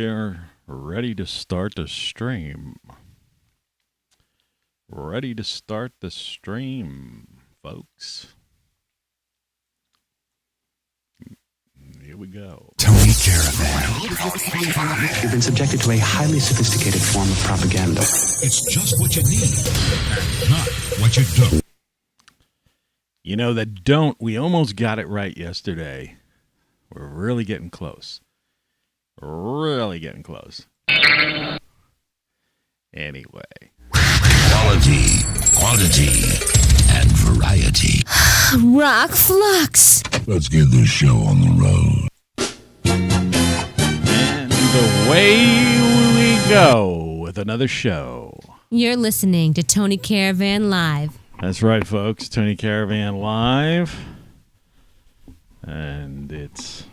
We're ready to start the stream. Ready to start the stream, folks. Here we go. Tony Caravan. You've been subjected to a highly sophisticated form of propaganda. It's just what you need, and not what you don't. You know, that don't, we almost got it right yesterday. We're really getting close. Really getting close. Anyway. Quality, quantity, and variety. ROCKFLUX. Let's get this show on the road. And away we go with another show. You're listening to Tony Caravan Live. That's right, folks. Tony Caravan Live. And it's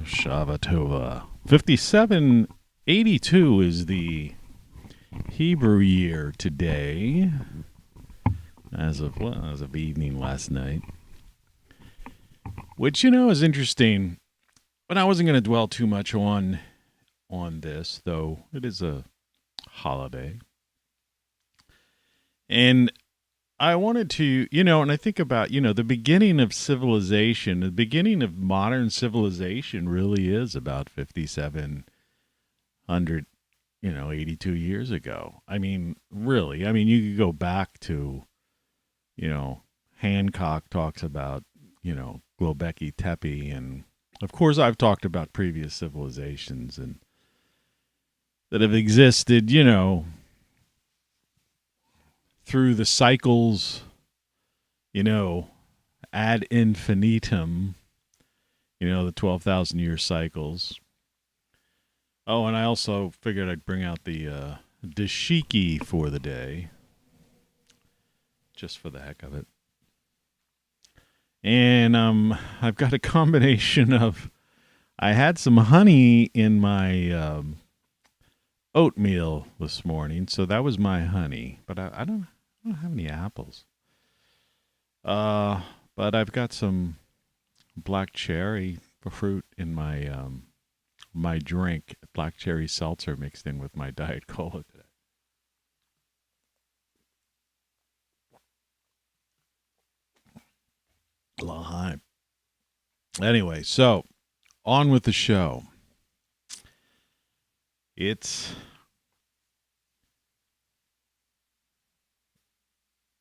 Shabbatova. 5782 is the Hebrew year today, as of evening last night. Which, you know, is interesting. But I wasn't going to dwell too much on this, though it is a holiday. And I wanted to, you know, and I think about, you know, the beginning of civilization, the beginning of modern civilization really is about 5,700, 82 years ago. I mean, really, you could go back to, Hancock talks about, Göbekli Tepe. And of course, I've talked about previous civilizations and that have existed, through the cycles, ad infinitum, the 12,000-year cycles. Oh, and I also figured I'd bring out the Dashiki for the day, just for the heck of it. And I've got a combination of, I had some honey in my oatmeal this morning, so that was my honey. But I don't have any apples. But I've got some black cherry fruit in my my drink, black cherry seltzer mixed in with my Diet Cola today. L'chaim. Anyway, so on with the show. It's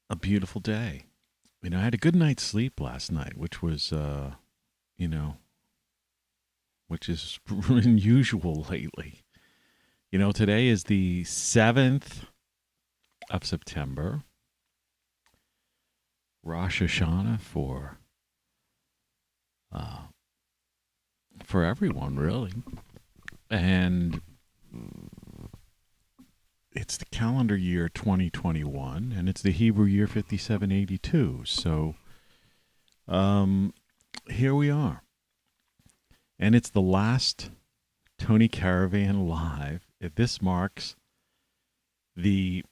a beautiful day. I had a good night's sleep last night, which was, which is unusual lately. Today is the 7th of September. Rosh Hashanah for everyone, really. And it's the calendar year 2021, and it's the Hebrew year 5782. So here we are. And it's the last Tony Caravan Live. This marks the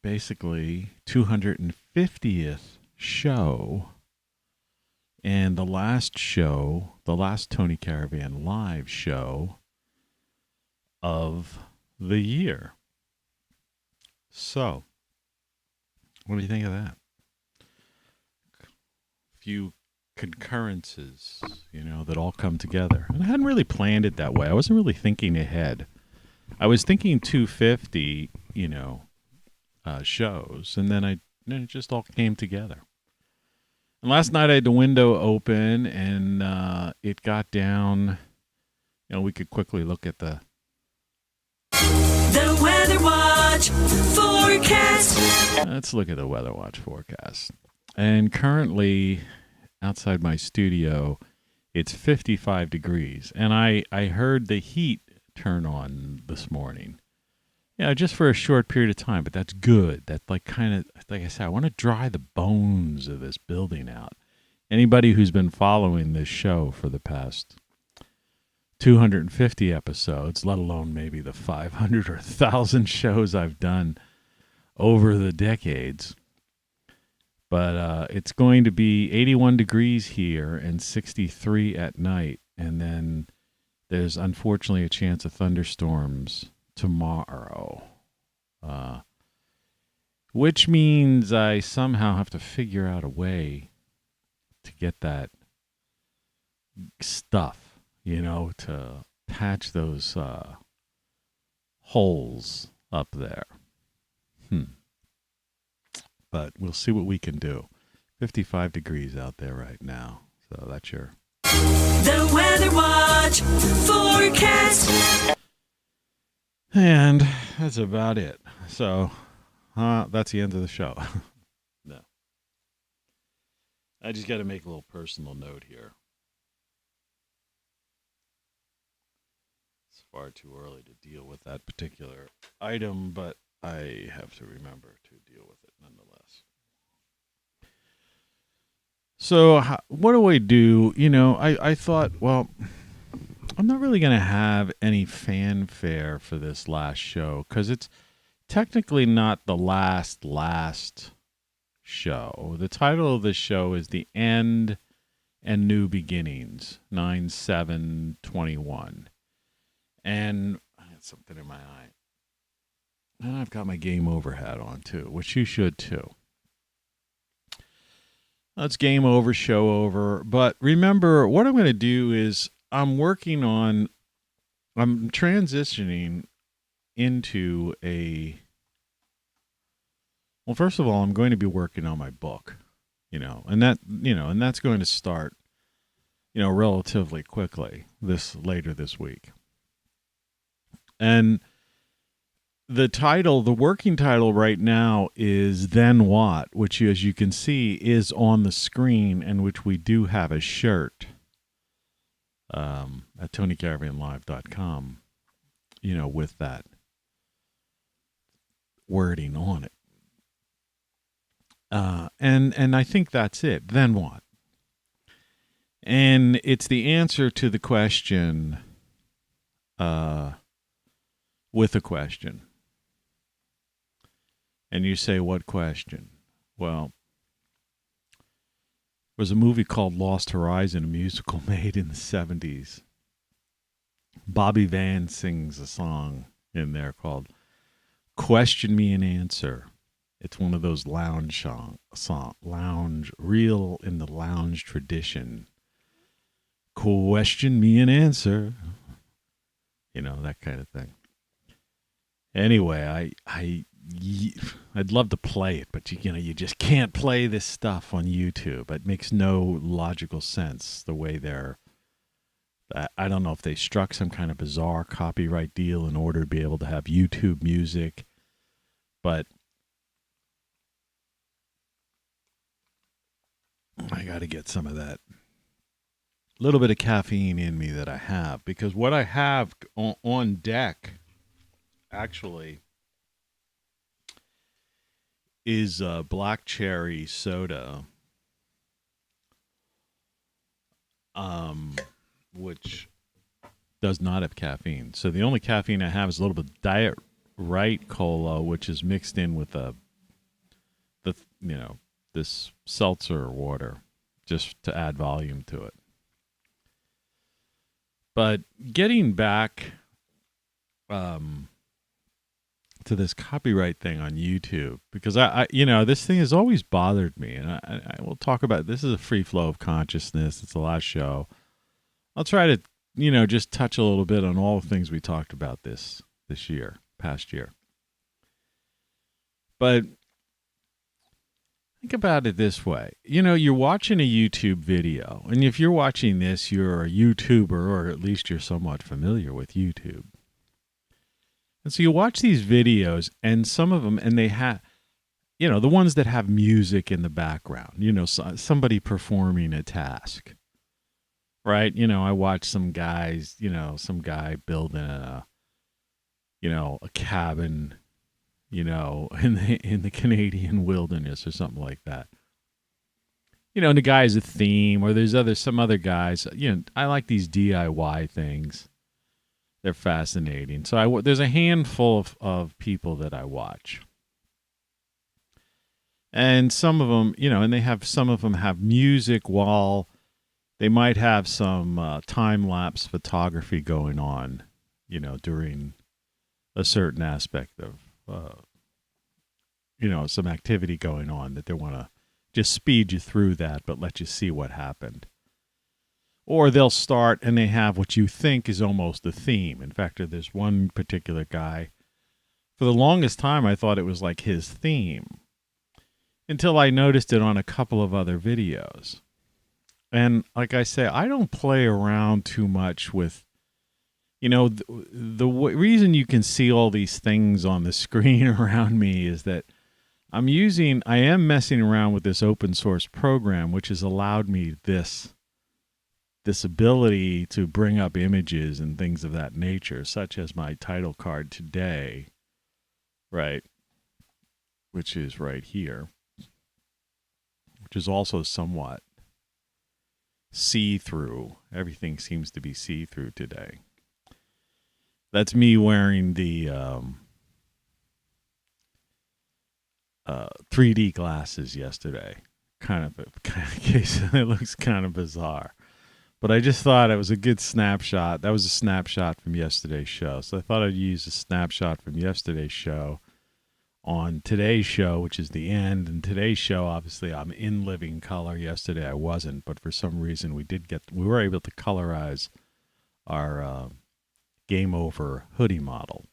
basically 250th show, and the last Tony Caravan Live show of the year. So, what do you think of that? A few concurrences, that all come together. And I hadn't really planned it that way. I wasn't really thinking ahead. I was thinking 250, shows, and then it just all came together. And last night I had the window open, and it got down. We could quickly look at the Weather Watch forecast. Let's look at the Weather Watch forecast. And currently, outside my studio, it's 55 degrees. And I heard the heat turn on this morning. Just for a short period of time, but that's good. That's like I said, I want to dry the bones of this building out. Anybody who's been following this show for the past 250 episodes, let alone maybe the 500 or 1,000 shows I've done over the decades. But it's going to be 81 degrees here and 63 at night. And then There's unfortunately a chance of thunderstorms tomorrow, which means I somehow have to figure out a way to get that stuff, to patch those holes up there. But we'll see what we can do. 55 degrees out there right now, so that's your... The Weather Watch forecast. And that's about it. So, that's the end of the show. No. I just got to make a little personal note here. It's far too early to deal with that particular item, but I have to remember to deal with it nonetheless. So what do I do? I thought, well, I'm not really going to have any fanfare for this last show because it's technically not the last show. The title of the show is The End and New Beginnings, 9/7/21. And I had something in my eye. And I've got my game over hat on too, which you should too. It's game over, show over. But remember, what I'm going to do is I'm transitioning into well, first of all, I'm going to be working on my book, and that's going to start, relatively quickly later this week. And the working title right now is Then What, which, as you can see, is on the screen, and which we do have a shirt at TonyCaravanLive.com, with that wording on it. And I think that's it. Then what? And it's the answer to the question with a question. And you say, what question? Well, there was a movie called Lost Horizon, a musical made in the 70s. Bobby Van sings a song in there called Question Me and Answer. It's one of those lounge real in the lounge tradition. Question me and answer. That kind of thing. Anyway, I'd love to play it, but you just can't play this stuff on YouTube. It makes no logical sense the way I don't know if they struck some kind of bizarre copyright deal in order to be able to have YouTube music, but I got to get some of that little bit of caffeine in me that I have, because what I have on deck actually is black cherry soda, which does not have caffeine. So the only caffeine I have is a little bit of Diet Right Cola, which is mixed in with this seltzer water, just to add volume to it. But getting back to this copyright thing on YouTube, because I this thing has always bothered me, and I will talk about it. This is a free flow of consciousness. It's the last show. I'll try to just touch a little bit on all the things we talked about this past year. But think about it this way. You're watching a YouTube video, and if you're watching this, you're a YouTuber, or at least you're somewhat familiar with YouTube. And so you watch these videos, and some of them, and they have, the ones that have music in the background, somebody performing a task, right? I watch some guy building a cabin, in the Canadian wilderness or something like that. And the guy has a theme, or there's some other guys. I like these DIY things. They're fascinating. So there's a handful of people that I watch. And some of them, and some of them have music while they might have some time-lapse photography going on, during a certain aspect of, some activity going on that they want to just speed you through that, but let you see what happened. Or they'll start and they have what you think is almost a theme. In fact, there's one particular guy, for the longest time, I thought it was like his theme until I noticed it on a couple of other videos. And like I say, I don't play around too much with, the reason you can see all these things on the screen around me is that I am messing around with this open source program, which has allowed me this ability to bring up images and things of that nature, such as my title card today, right? Which is right here, which is also somewhat see-through. Everything seems to be see-through today. That's me wearing the 3D glasses yesterday. Kind of case it looks kind of bizarre. But I just thought it was a good snapshot. That was a snapshot from yesterday's show. So I thought I'd use a snapshot from yesterday's show on today's show, which is the end. And today's show, obviously, I'm in living color. Yesterday I wasn't, but for some reason we were able to colorize our Game Over hoodie model.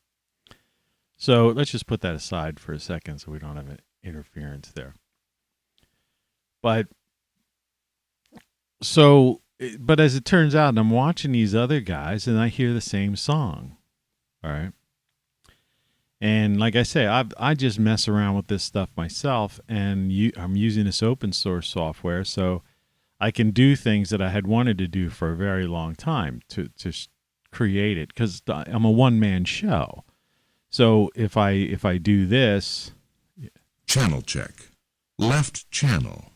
So let's just put that aside for a second so we don't have an interference there. But as it turns out, I'm watching these other guys and I hear the same song. All right. And like I say, I just mess around with this stuff myself, and I'm using this open source software so I can do things that I had wanted to do for a very long time to create it, because I'm a one-man show. So if I do this, Channel check. Left channel.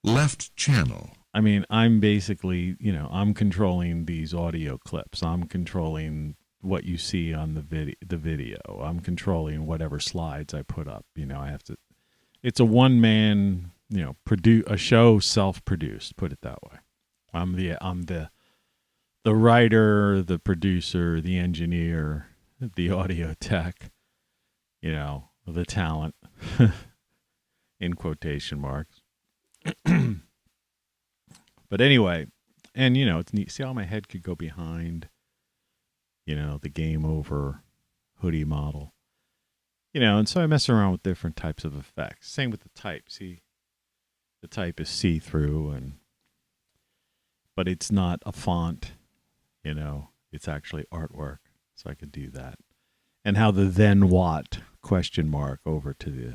Left channel. I mean, I'm basically, I'm controlling these audio clips. I'm controlling what you see on the video. I'm controlling whatever slides I put up. I have to. It's a one-man, a show self-produced. Put it that way. I'm the writer, the producer, the engineer, the audio tech. The talent, in quotation marks. But anyway, and it's neat. See how my head could go behind, the Game Over hoodie model. And so I mess around with different types of effects. Same with the type. See, the type is see-through, but it's not a font, it's actually artwork. So I could do that. And how the then what ? Over to the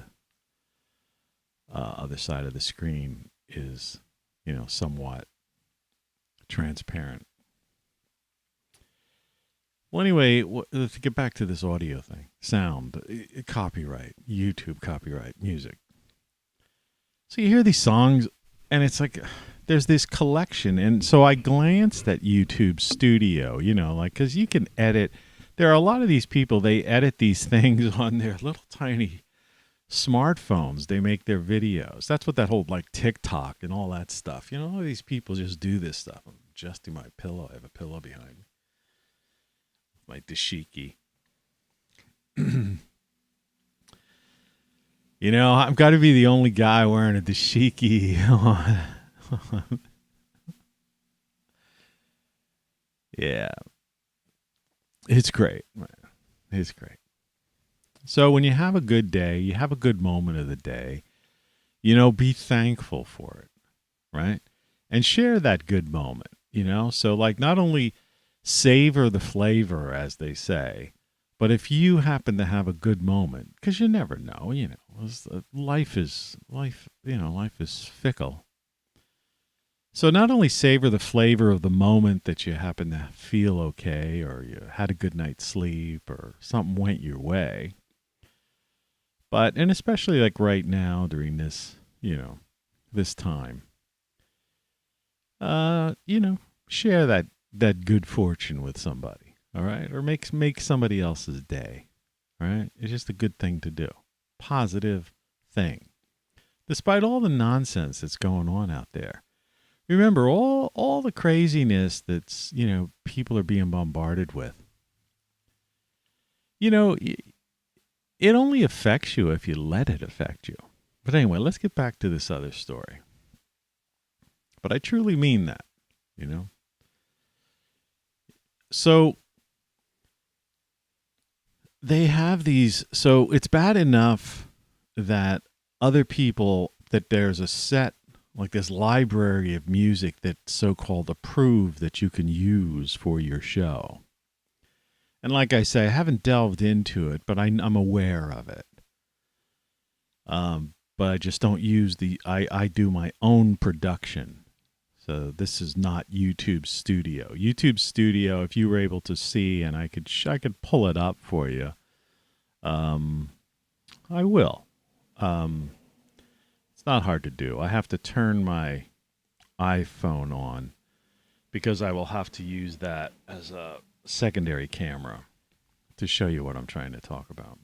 other side of the screen is, somewhat transparent. Well, anyway, to get back to this audio thing, sound, copyright, YouTube copyright, music. So you hear these songs, and it's like there's this collection. And so I glanced at YouTube Studio, because you can edit. There are a lot of these people, they edit these things on their little tiny smartphones. They make their videos. That's what that whole TikTok and all that stuff. All these people just do this stuff. I'm adjusting my pillow. I have a pillow behind me. My Dashiki. I've got to be the only guy wearing a Dashiki on. Yeah. It's great. It's great. So when you have a good day, you have a good moment of the day, be thankful for it, right? And share that good moment, So not only savor the flavor, as they say, but if you happen to have a good moment, because you never know, life is fickle. So not only savor the flavor of the moment that you happen to feel okay, or you had a good night's sleep, or something went your way, and especially right now during this, this time, share that good fortune with somebody, all right? Or make somebody else's day, all right? It's just a good thing to do. Positive thing. Despite all the nonsense that's going on out there. Remember all the craziness that's, people are being bombarded with. It only affects you if you let it affect you. But anyway, let's get back to this other story. But I truly mean that, So they have these, so it's bad enough that other people, that there's a set, like this library of music that's so-called approved that you can use for your show. And like I say, I haven't delved into it, but I'm aware of it. But I just don't use I do my own production. So this is not YouTube Studio. YouTube Studio, if you were able to see, and I could pull it up for you. I will. It's not hard to do. I have to turn my iPhone on because I will have to use that as a secondary camera to show you what I'm trying to talk about.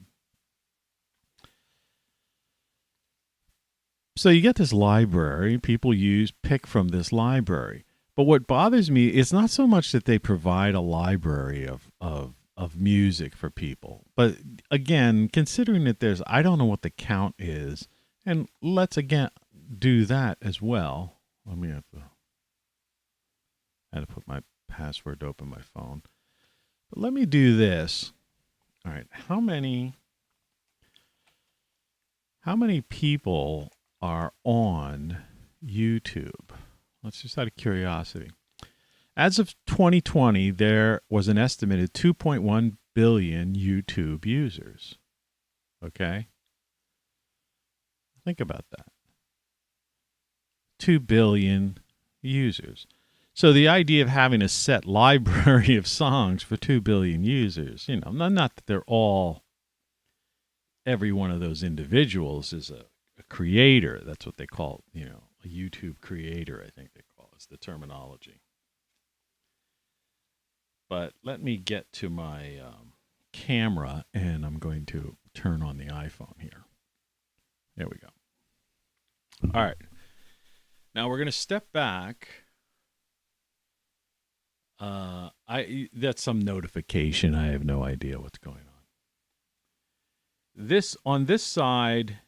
So you get this library, people pick from this library. But what bothers me is not so much that they provide a library of music for people. But again, considering that I don't know what the count is, and let's again do that as well. Let me I had to put my password to open my phone. But let me do this. All right, how many people are on YouTube? Let's just out of curiosity. As of 2020, there was an estimated 2.1 billion YouTube users. Okay? Think about that. 2 billion users. So the idea of having a set library of songs for 2 billion users, not that they're all, every one of those individuals is a creator. That's what they call, a YouTube creator, I think they call it. It's the terminology. But let me get to my camera, and I'm going to turn on the iPhone here. There we go. All right. Now we're going to step back. That's some notification. I have no idea what's going on. On this side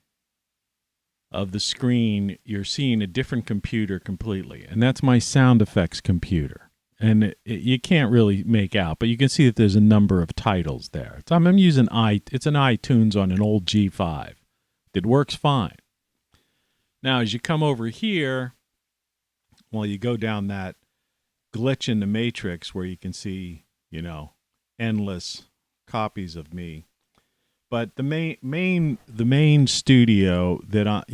of the screen, you're seeing a different computer completely, and that's my sound effects computer. And you can't really make out, but you can see that there's a number of titles there. So I'm using it's an iTunes on an old G5 that works fine. Now, as you come over here, you go down that glitch in the matrix where you can see, endless copies of me. But the main studio that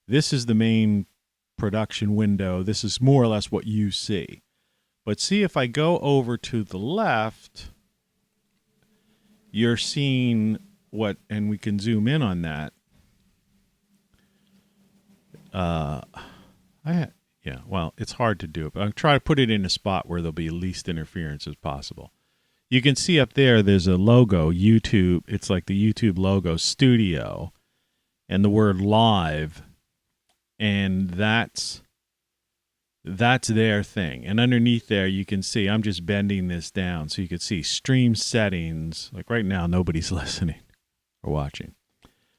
this is the main production window. This is more or less what you see. But see, if I go over to the left, you're seeing and we can zoom in on that. It's hard to do it, but I'll try to put it in a spot where there'll be least interference as possible. You can see up there's a logo, YouTube. It's like the YouTube logo, Studio, and the word live, and that's their thing. And underneath there, you can see, I'm just bending this down so you can see stream settings. Like right now, nobody's listening or watching.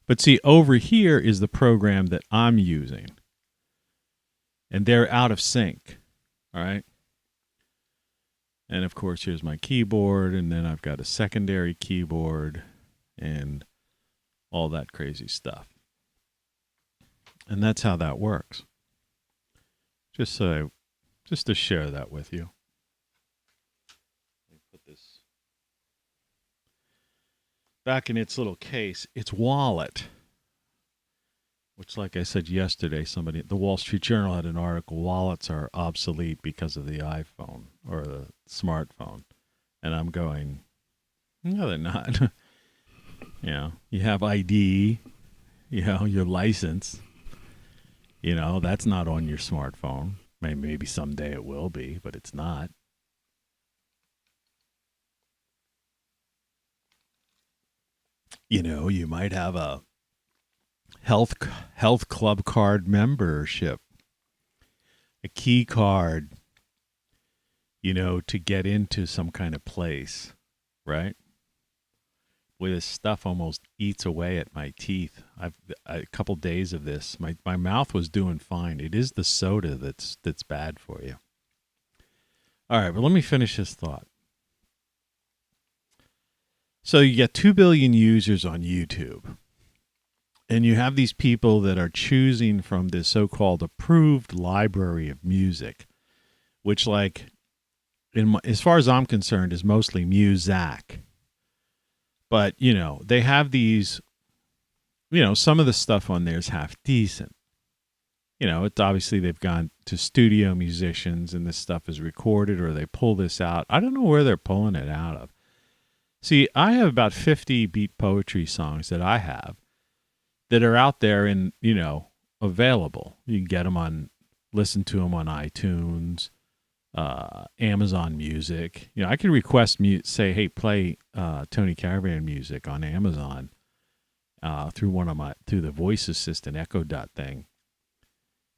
But see, over here is the program that I'm using. And they're out of sync. All right? And of course, here's my keyboard, and then I've got a secondary keyboard and all that crazy stuff. And that's how that works. Just to share that with you. Let me put this back in its little case. Its wallet, which, like I said yesterday, the Wall Street Journal had an article, wallets are obsolete because of the iPhone or the smartphone. And I'm going, no, they're not. You have ID, your license. That's not on your smartphone. Maybe someday it will be, but it's not. You might have a health club card membership. a key card, to get into some kind of place, right? Where this stuff almost eats away at my teeth. A couple days of this, my mouth was doing fine. It is the soda that's bad for you. All right, but let me finish this thought. So you get 2 billion users on YouTube, and you have these people that are choosing from this so-called approved library of music, which, as far as I'm concerned, is mostly music. But, they have these, some of the stuff on there is half decent. It's obviously they've gone to studio musicians and this stuff is recorded, or they pull this out. I don't know where they're pulling it out of. See, I have about 50 beat poetry songs that I have that are out there and, available. You can get them listen to them on iTunes, Amazon Music. I can request say, hey, play Tony Caravan music on Amazon through the voice assistant Echo Dot thing,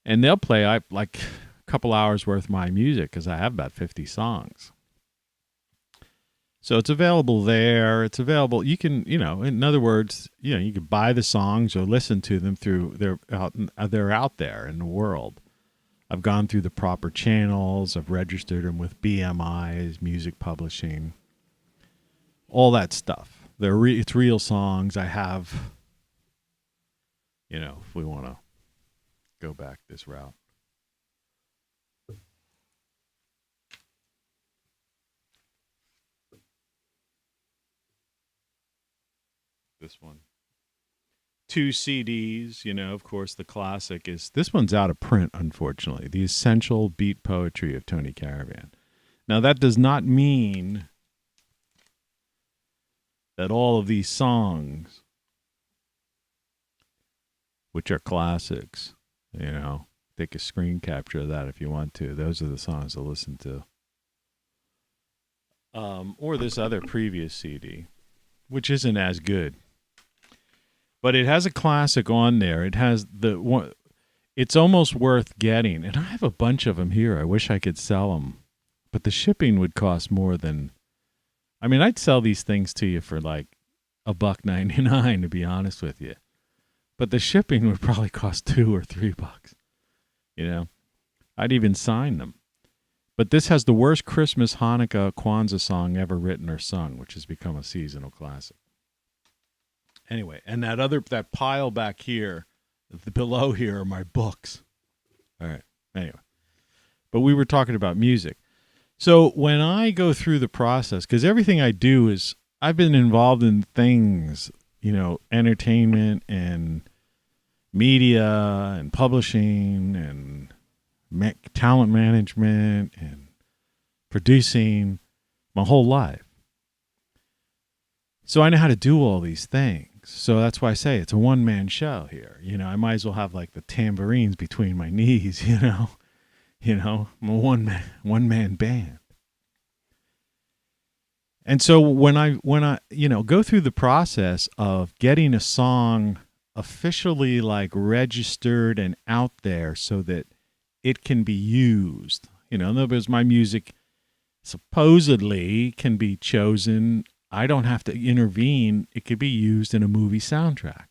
and they'll play like a couple hours worth of my music because I have about 50 songs. So it's available there. It's available. You can, in other words, you can buy the songs or listen to them through. They're out there in the world. I've gone through the proper channels. I've registered them with BMI's, music publishing, all that stuff. It's real songs. I have, if we want to go back this route. This one. 2 CDs, of course, the classic is, this one's out of print, unfortunately. The Essential Beat Poetry of Tony Caravan. Now, that does not mean that all of these songs, which are classics, take a screen capture of that if you want to. Those are the songs to listen to. Or this other previous CD, which isn't as good. But it has a classic on there. It has the one. It's almost worth getting. And I have a bunch of them here. I wish I could sell them. But the shipping would cost more than... I'd sell these things to you for like $1.99, to be honest with you. But the shipping would probably cost $2 or $3. I'd even sign them. But this has the worst Christmas, Hanukkah, Kwanzaa song ever written or sung, which has become a seasonal classic. Anyway, and that pile back here, below here, are my books. All right. Anyway, but we were talking about music. So when I go through the process, because everything I do is, I've been involved in things, entertainment and media and publishing and talent management and producing my whole life. So I know how to do all these things. So that's why I say it's a one-man show here. I might as well have like the tambourines between my knees, I'm a one-man band. And so when I go through the process of getting a song officially like registered and out there so that it can be used, in other words, my music supposedly can be chosen. I don't have to intervene. It could be used in a movie soundtrack.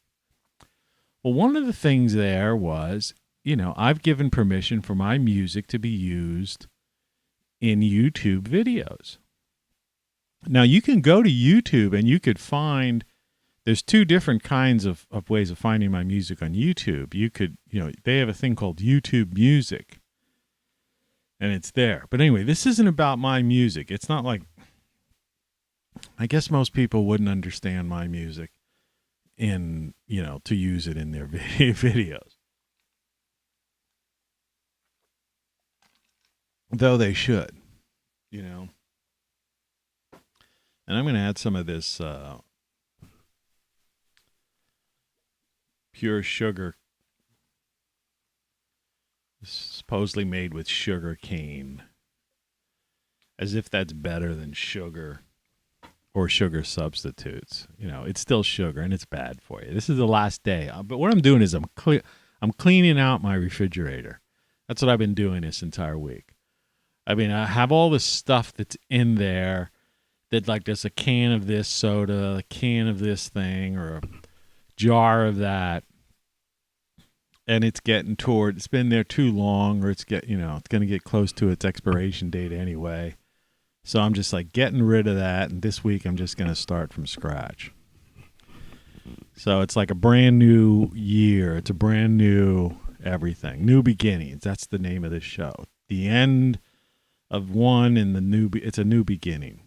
Well, one of the things there was, I've given permission for my music to be used in YouTube videos. Now, you can go to YouTube and you could find, there's 2 different kinds of ways of finding my music on YouTube. You could, they have a thing called YouTube Music, and it's there. But anyway, this isn't about my music. It's not like, I guess most people wouldn't understand my music to use it in their videos. Though they should, And I'm going to add some of this pure sugar, supposedly made with sugar cane, as if that's better than sugar. Or sugar substitutes. It's still sugar and it's bad for you. This is the last day. But what I'm doing is I'm cleaning out my refrigerator. That's what I've been doing this entire week. I mean, I have all this stuff that's in there that, like, there's a can of this soda, a can of this thing, or a jar of that, and it's been there too long, or it's going to get close to its expiration date anyway. So I'm just like getting rid of that, and this week I'm just going to start from scratch. So it's like a brand new year. It's a brand new everything. New beginnings. That's the name of this show. The end of one and it's a new beginning.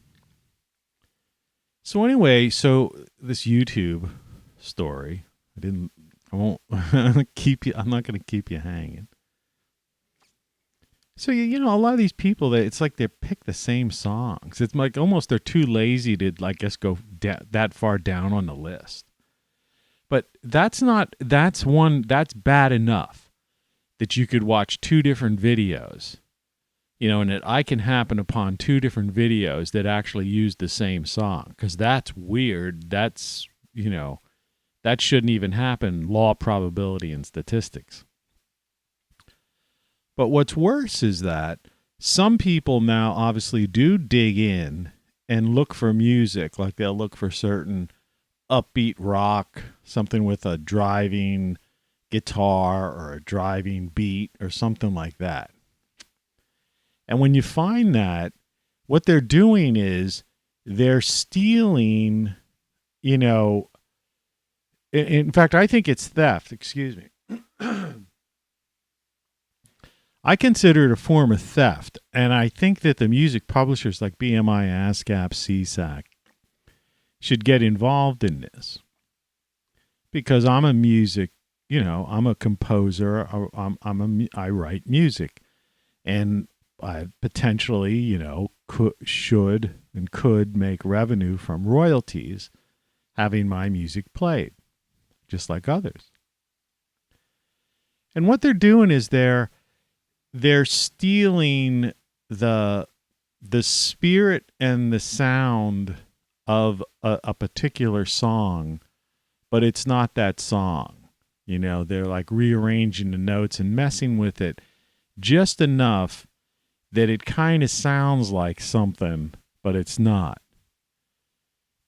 So anyway, this YouTube story, I'm not going to keep you hanging. So, a lot of these people, it's like they pick the same songs. It's like almost they're too lazy to, I guess, go that far down on the list. But that's bad enough that you could watch two different videos, and that I can happen upon two different videos that actually use the same song, because that's weird. That's, that shouldn't even happen, law, probability, and statistics. But what's worse is that some people now obviously do dig in and look for music, like they'll look for certain upbeat rock, something with a driving guitar or a driving beat or something like that. And when you find that, what they're doing is they're stealing, in fact, I think it's theft, excuse me. I consider it a form of theft, and I think that the music publishers like BMI, ASCAP, CSAC should get involved in this, because I'm a music, I'm a composer, I write music, and I potentially, could make revenue from royalties having my music played, just like others. And what they're doing is they're stealing the spirit and the sound of a particular song, but it's not that song. They're like rearranging the notes and messing with it just enough that it kind of sounds like something, but it's not.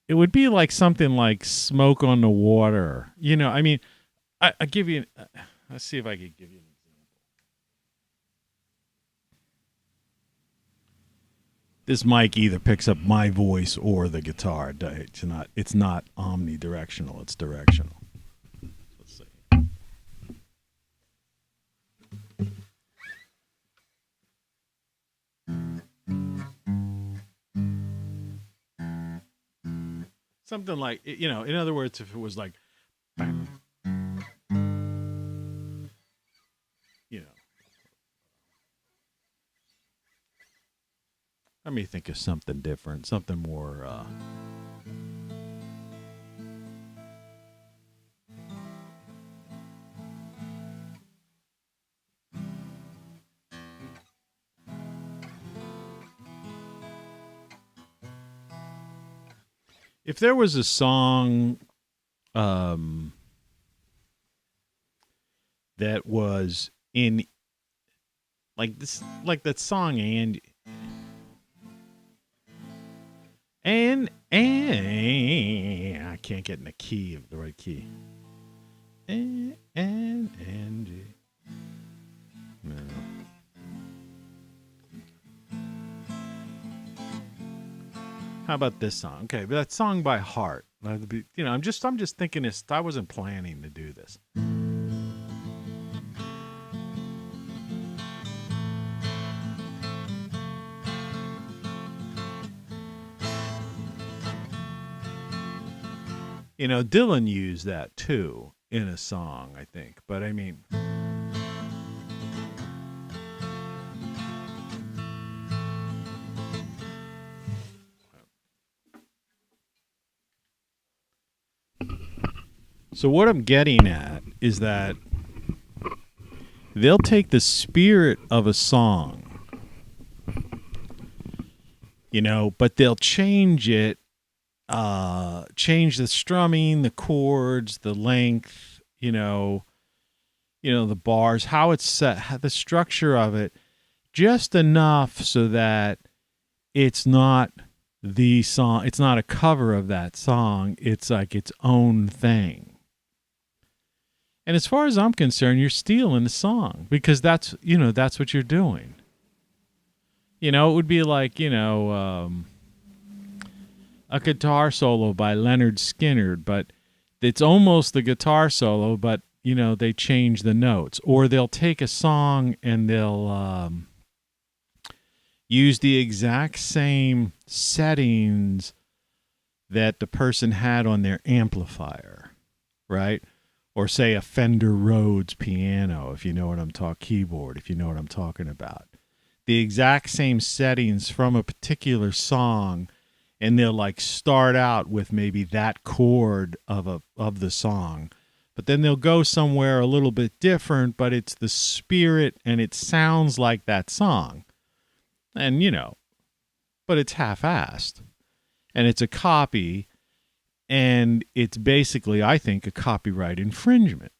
It would be like something like Smoke on the Water. I give you, let's see if I could give you. This mic either picks up my voice or the guitar. It's not omnidirectional, it's directional. Let's see. Something like, in other words, if it was like, let me think of something different, something more, if there was a song that was in, like this, like that song, and I can't get in the key of the right key. And no. How about this song? Okay, but that song by heart. I'm just thinking this. I wasn't planning to do this. Dylan used that too in a song, I think. But I mean, so what I'm getting at is that they'll take the spirit of a song, but they'll change it. Change the strumming, the chords, the length, the bars, how it's set, the structure of it, just enough so that it's not the song, it's not a cover of that song, it's like its own thing. And as far as I'm concerned, you're stealing the song, because that's what you're doing. It would be like, a guitar solo by Leonard Skinner, but it's almost the guitar solo, but, they change the notes. Or they'll take a song and they'll use the exact same settings that the person had on their amplifier, right? Or say a Fender Rhodes piano, if you know what I'm keyboard, if you know what I'm talking about. The exact same settings from a particular song, and they'll like start out with maybe that chord of the song, but then they'll go somewhere a little bit different, but it's the spirit and it sounds like that song. And but it's half-assed, and it's a copy, and it's basically, I think, a copyright infringement.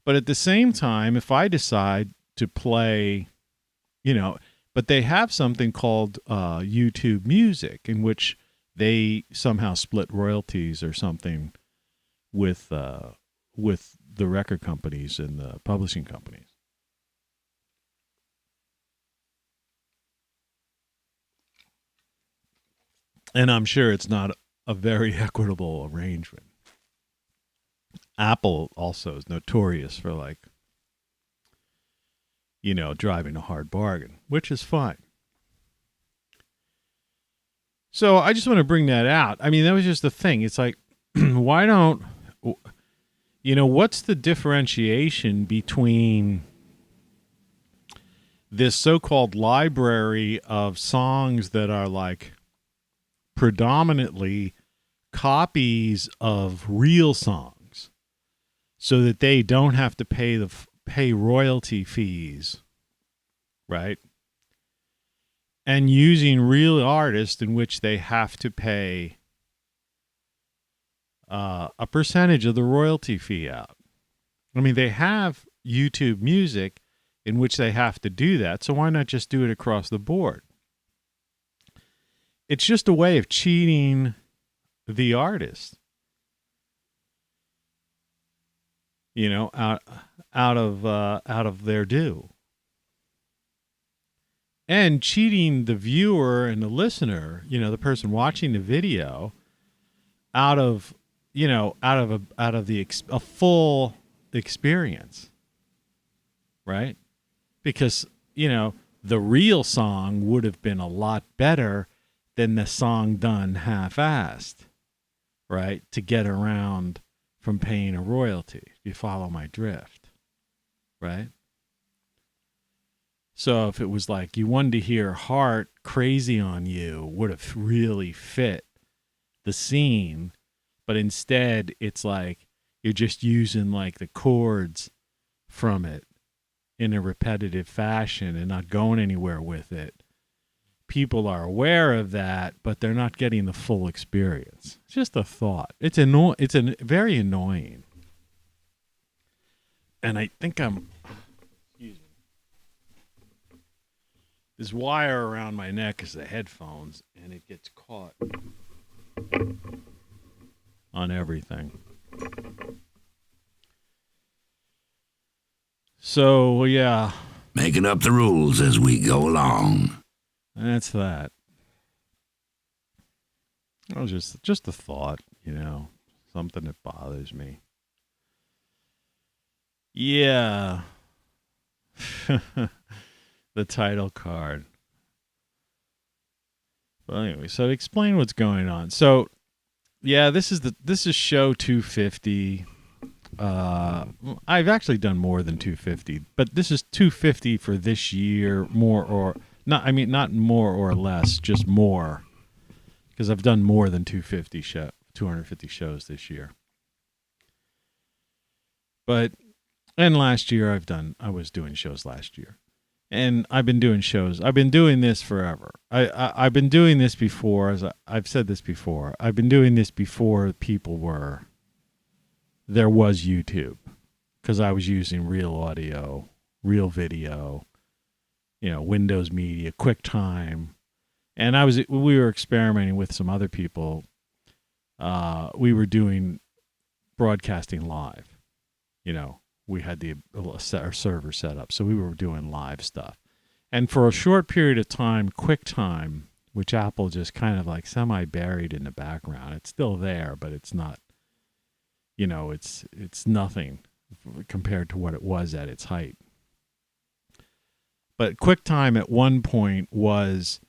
But at the same time, if I decide to play, but they have something called YouTube Music, in which they somehow split royalties or something with the record companies and the publishing companies. And I'm sure it's not a very equitable arrangement. Apple also is notorious for driving a hard bargain, which is fine. So I just want to bring that out. I mean, that was just the thing. It's like, why don't, what's the differentiation between this so-called library of songs that are like predominantly copies of real songs, so that they don't have to pay royalty fees, right? And using real artists in which they have to pay a percentage of the royalty fee out. I mean, they have YouTube Music in which they have to do that, so why not just do it across the board? It's just a way of cheating the artist, out of their due, and cheating the viewer and the listener, the person watching the video, out of a full experience, right? Because the real song would have been a lot better than the song done half-assed, right? To get around from paying a royalty. You follow my drift, right? So if it was like you wanted to hear Heart Crazy on You, would have really fit the scene, but instead it's like you're just using like the chords from it in a repetitive fashion and not going anywhere with it. People are aware of that, but they're not getting the full experience. It's just a thought. It's very annoying. And I think this wire around my neck is the headphones, and it gets caught on everything. So, yeah. Making up the rules as we go along. That's that. It was just a thought, something that bothers me. Yeah. The title card. Well, anyway, so explain what's going on. So, yeah, this is show 250. I've actually done more than 250, but this is 250 for this year, not more or less, just more, because I've done more than 250 shows this year. And last year I was doing shows last year, and I've been doing shows. I've been doing this forever. I've been doing this before, as I've said this before. I've been doing this before people were there was YouTube, because I was using Real Audio, Real Video, Windows Media, QuickTime, and we were experimenting with some other people. We were doing broadcasting live. We had our server set up, so we were doing live stuff. And for a short period of time, QuickTime, which Apple just kind of like semi-buried in the background, it's still there, but it's not, it's nothing compared to what it was at its height. But QuickTime at one point was,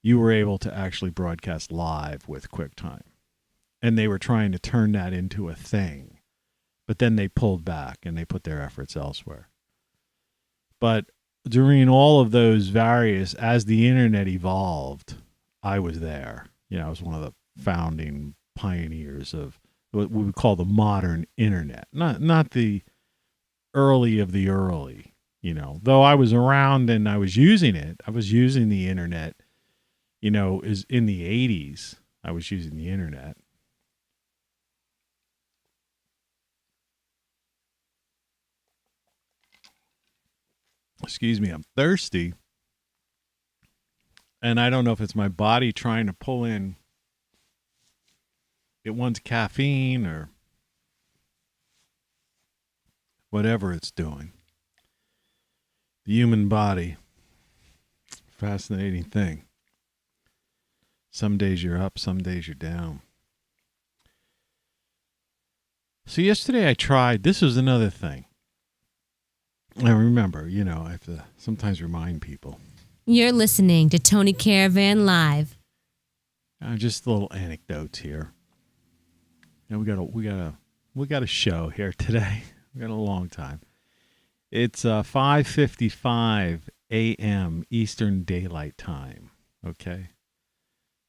you were able to actually broadcast live with QuickTime. And they were trying to turn that into a thing. But then they pulled back and they put their efforts elsewhere. But during all of those as the internet evolved, I was there. I was one of the founding pioneers of what we would call the modern internet. Not the early of the early, Though I was around and I was using it. I was using the internet, is in the 80s. I was using the internet. Excuse me, I'm thirsty. And I don't know if it's my body trying to pull in. It wants caffeine or whatever it's doing. The human body. Fascinating thing. Some days you're up, some days you're down. So yesterday I tried, this was another thing. I remember, I have to sometimes remind people. You're listening to Tony Caravan Live. Just little anecdotes here. We got a show here today. We got a long time. It's 5:55 a.m. Eastern Daylight Time. Okay,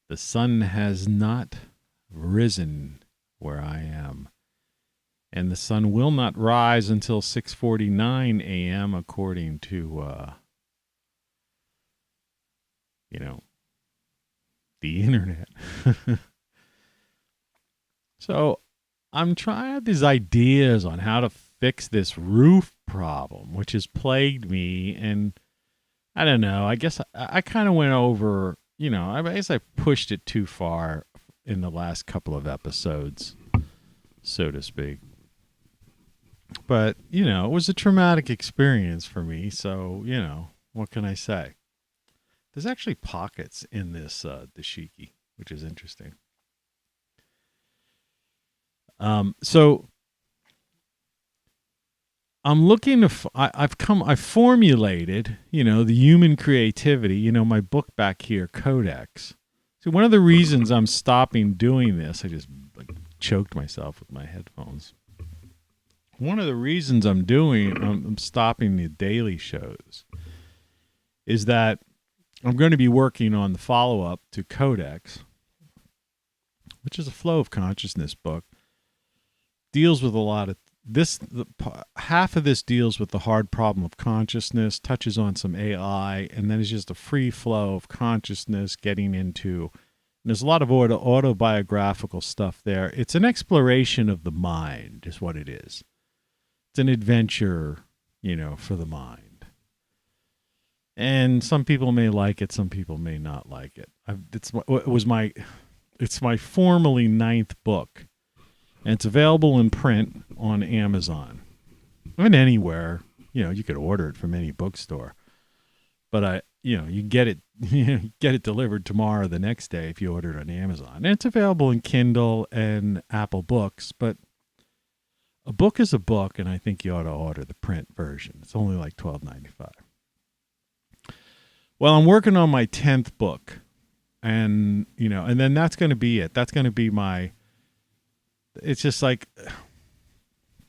the sun has not risen where I am. And the sun will not rise until 6:49 a.m. according to, the internet. So I'm trying these ideas on how to fix this roof problem, which has plagued me. And I don't know, I guess I kind of went over, I guess I pushed it too far in the last couple of episodes, so to speak. But, it was a traumatic experience for me. So, what can I say? There's actually pockets in this Dashiki, which is interesting. So I'm looking to, I've formulated, the human creativity, my book back here, Codex. So one of the reasons I'm stopping doing this, I just choked myself with my headphones. One of the reasons I'm stopping the daily shows is that I'm going to be working on the follow-up to Codex, which is a flow of consciousness book. Deals with a lot of half of this deals with the hard problem of consciousness, touches on some AI, and then it's just a free flow of consciousness getting into. And there's a lot of autobiographical stuff there. It's an exploration of the mind, is what it is. It's an adventure, for the mind. And some people may like it, some people may not like it. It's my formally 9th book, and it's available in print on Amazon. And anywhere, you could order it from any bookstore. But you get it, get it delivered tomorrow or the next day if you order it on Amazon. And it's available in Kindle and Apple Books, but a book is a book, and I think you ought to order the print version. It's only like $12.95. Well, I'm working on my 10th book, and and then that's going to be it. That's going to be it's just like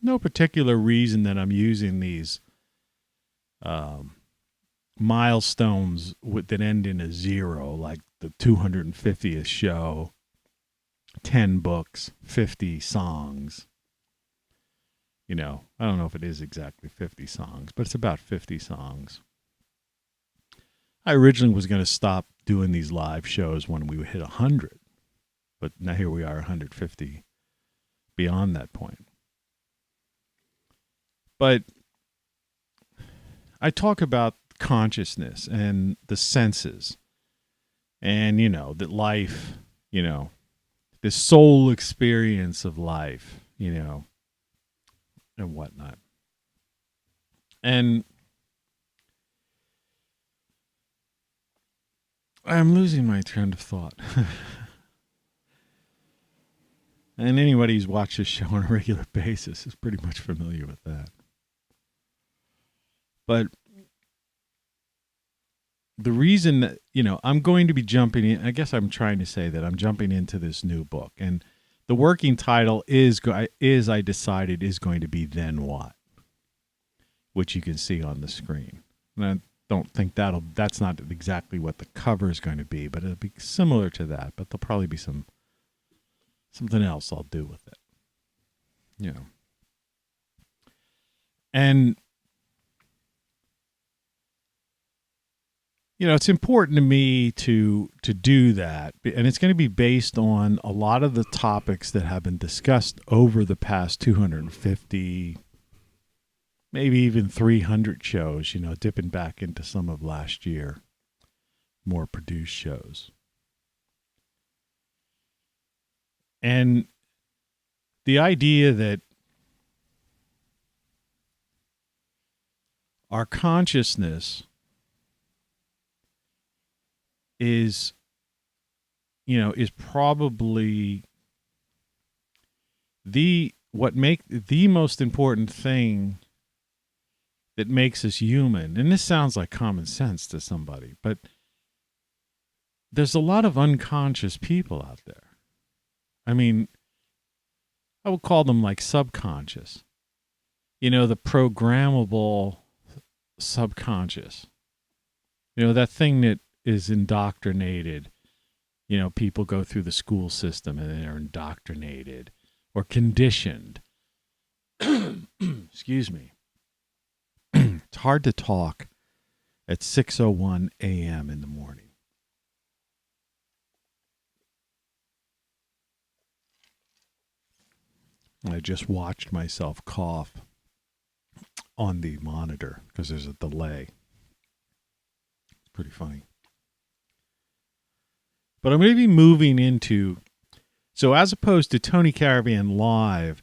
no particular reason that I'm using these milestones that end in a 0, like the 250th show, 10 books, 50 songs. I don't know if it is exactly 50 songs, but it's about 50 songs. I originally was going to stop doing these live shows when we hit 100, but now here we are, 150 beyond that point. But I talk about consciousness and the senses and, that life, this soul experience of life, and whatnot. And I'm losing my train of thought. And anybody who's watched this show on a regular basis is pretty much familiar with that. But the reason that, I'm going to be jumping in, I guess I'm trying to say that I'm jumping into this new book. And the working title I decided is going to be Then What? Which you can see on the screen. And I don't think that's not exactly what the cover is going to be, but it'll be similar to that. But there'll probably be something else I'll do with it. And it's important to me to do that, and it's going to be based on a lot of the topics that have been discussed over the past 250, maybe even 300 shows, dipping back into some of last year, more produced shows. And the idea that our consciousness is probably the most important thing that makes us human. And this sounds like common sense to somebody, but there's a lot of unconscious people out there. I mean, I would call them like subconscious. The programmable subconscious. That thing that is indoctrinated. People go through the school system and they're indoctrinated or conditioned. Excuse me. It's hard to talk at 6:01 a.m. in the morning. I just watched myself cough on the monitor because there's a delay. It's pretty funny. But I'm going to be moving into, so as opposed to Tony Caravan Live,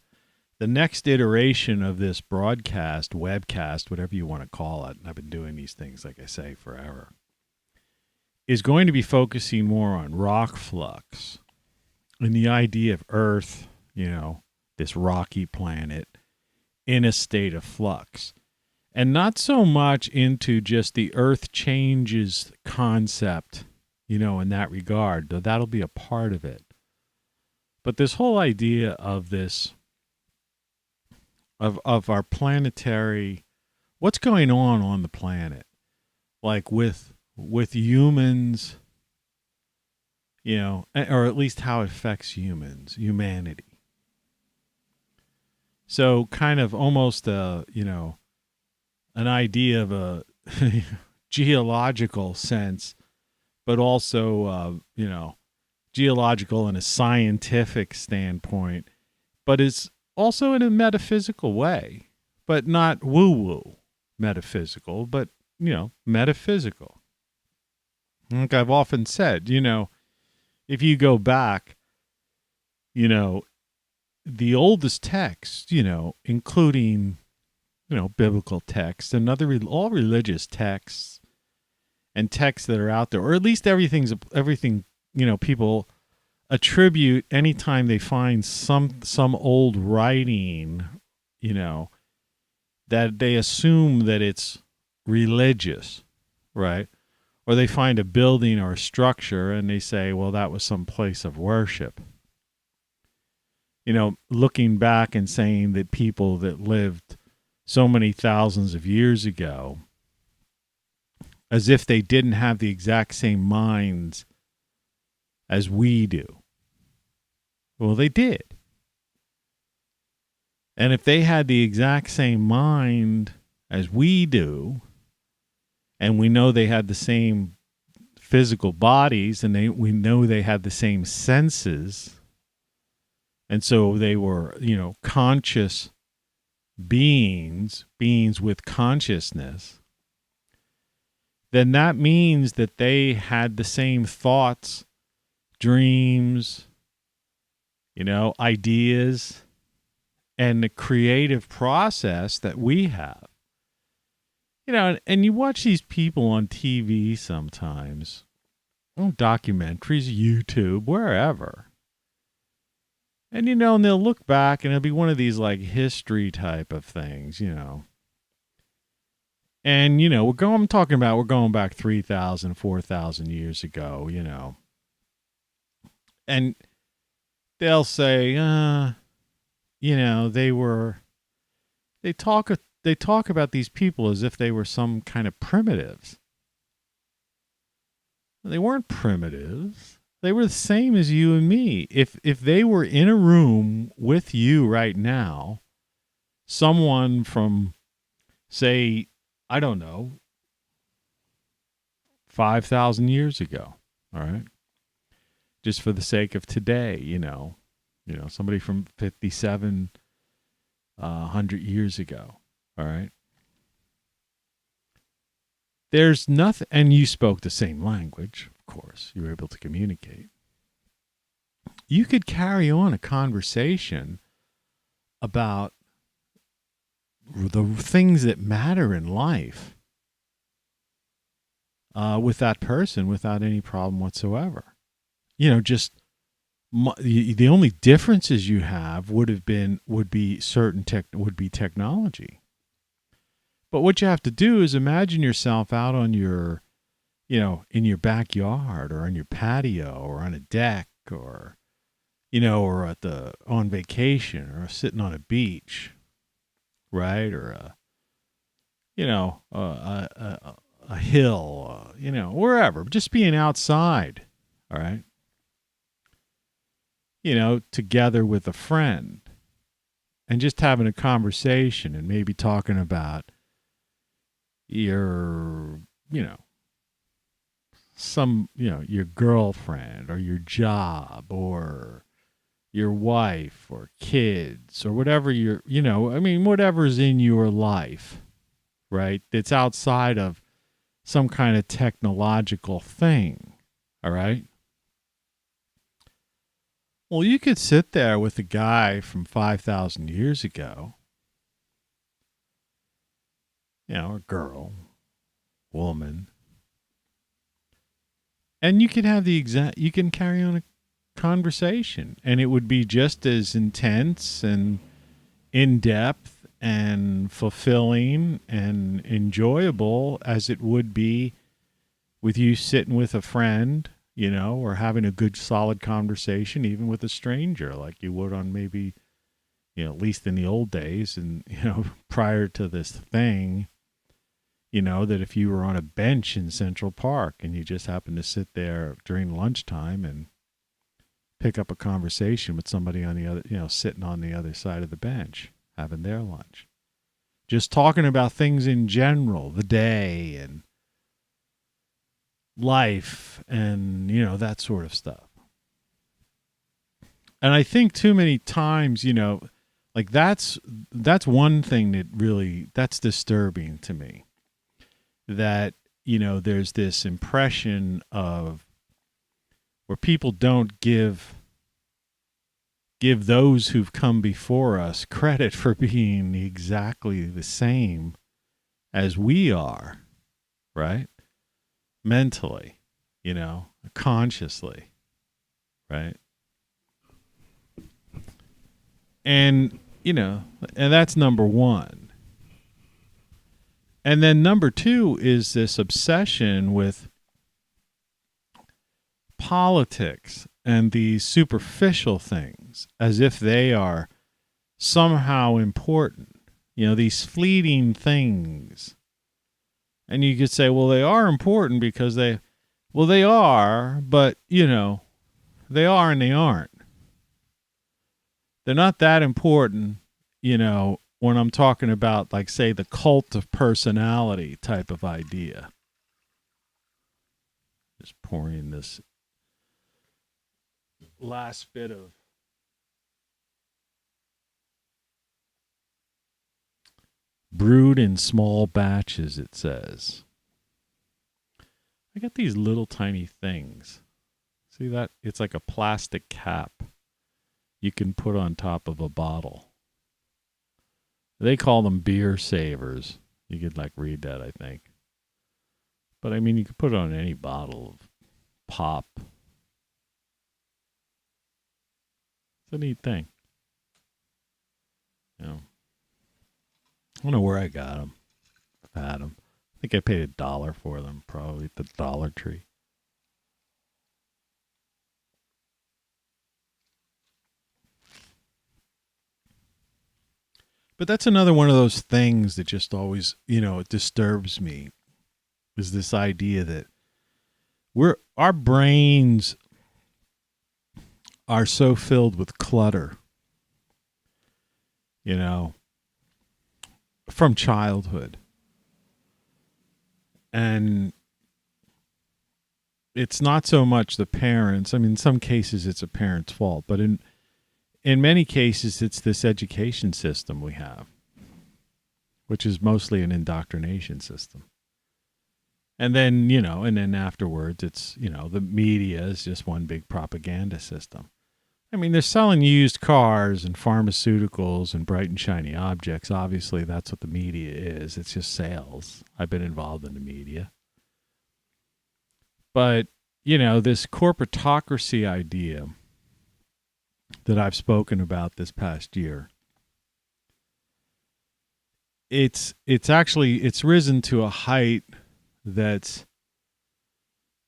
the next iteration of this broadcast, webcast, whatever you want to call it, and I've been doing these things, like I say, forever, is going to be focusing more on ROCKFLUX and the idea of Earth, this rocky planet in a state of flux. And not so much into just the Earth changes concept, in that regard, though that'll be a part of it. But this whole idea of this, of our planetary, what's going on the planet, like with humans, or at least how it affects humanity. So kind of almost an idea of a geological sense, but also, geological in a scientific standpoint, but it's also in a metaphysical way, but not woo-woo metaphysical, but, metaphysical. Like I've often said, if you go back, the oldest texts, including, biblical texts and all religious texts and texts that are out there, or at least everything, people attribute anytime they find some old writing, that they assume that it's religious, right? Or they find a building or a structure and they say, well, that was some place of worship. Looking back and saying that people that lived so many thousands of years ago, as if they didn't have the exact same minds as we do. Well, they did. And if they had the exact same mind as we do, and we know they had the same physical bodies, and we know they had the same senses, and so they were, conscious, beings with consciousness, then that means that they had the same thoughts, dreams, ideas, and the creative process that we have. And you watch these people on TV sometimes, documentaries, YouTube, wherever. And, and they'll look back and it'll be one of these like history type of things, And, we're going back 3,000, 4,000 years ago, And they'll say, they talk about these people as if they were some kind of primitives. They weren't primitives. They were the same as you and me. If they were in a room with you right now, someone from, say, I don't know, 5,000 years ago, all right? Just for the sake of today, somebody from 5,700 years ago, all right? There's nothing, and you spoke the same language, of course. You were able to communicate. You could carry on a conversation about the things that matter in life with that person without any problem whatsoever. Just the only differences you have would be technology. But what you have to do is imagine yourself out on your, in your backyard or on your patio or on a deck or, or on vacation or sitting on a beach, right? Or a hill, wherever, just being outside, all right? Together with a friend and just having a conversation and maybe talking about your, your girlfriend or your job or your wife or kids or whatever whatever's in your life, right? That's outside of some kind of technological thing, all right? Well, you could sit there with a guy from 5,000 years ago, a girl, woman, and you could have you can carry on a conversation, and it would be just as intense and in-depth and fulfilling and enjoyable as it would be with you sitting with a friend, or having a good solid conversation, even with a stranger, like you would on maybe, at least in the old days and, prior to this thing, that if you were on a bench in Central Park and you just happened to sit there during lunchtime and pick up a conversation with somebody on the other, sitting on the other side of the bench, having their lunch, just talking about things in general, the day and life and, that sort of stuff. And I think too many times, like that's one thing that really, that's disturbing to me, that, there's this impression of where people don't give those who've come before us credit for being exactly the same as we are, right? Mentally, consciously, right? And, and that's number one. And then number two is this obsession with politics and these superficial things as if they are somehow important, these fleeting things. And you could say, well, they are important because they are, but, they are and they aren't. They're not that important, when I'm talking about, like, say, the cult of personality type of idea. Just pouring this last bit of Brewed in small batches, it says. I got these little tiny things. See that? It's like a plastic cap you can put on top of a bottle. They call them beer savers. You could like read that, I think. But I mean, you could put it on any bottle of pop. It's a neat thing. You know, I don't know where I got them. I've had them. I think I paid $1 for them, probably at the Dollar Tree. But that's another one of those things that just always, it disturbs me, is this idea that our brains are so filled with clutter, from childhood. And it's not so much the parents. I mean, in some cases it's a parent's fault, but in many cases it's this education system we have, which is mostly an indoctrination system. And then, afterwards it's, the media is just one big propaganda system. I mean, they're selling used cars and pharmaceuticals and bright and shiny objects. Obviously, that's what the media is. It's just sales. I've been involved in the media. But, this corporatocracy idea that I've spoken about this past year, it's risen to a height that's,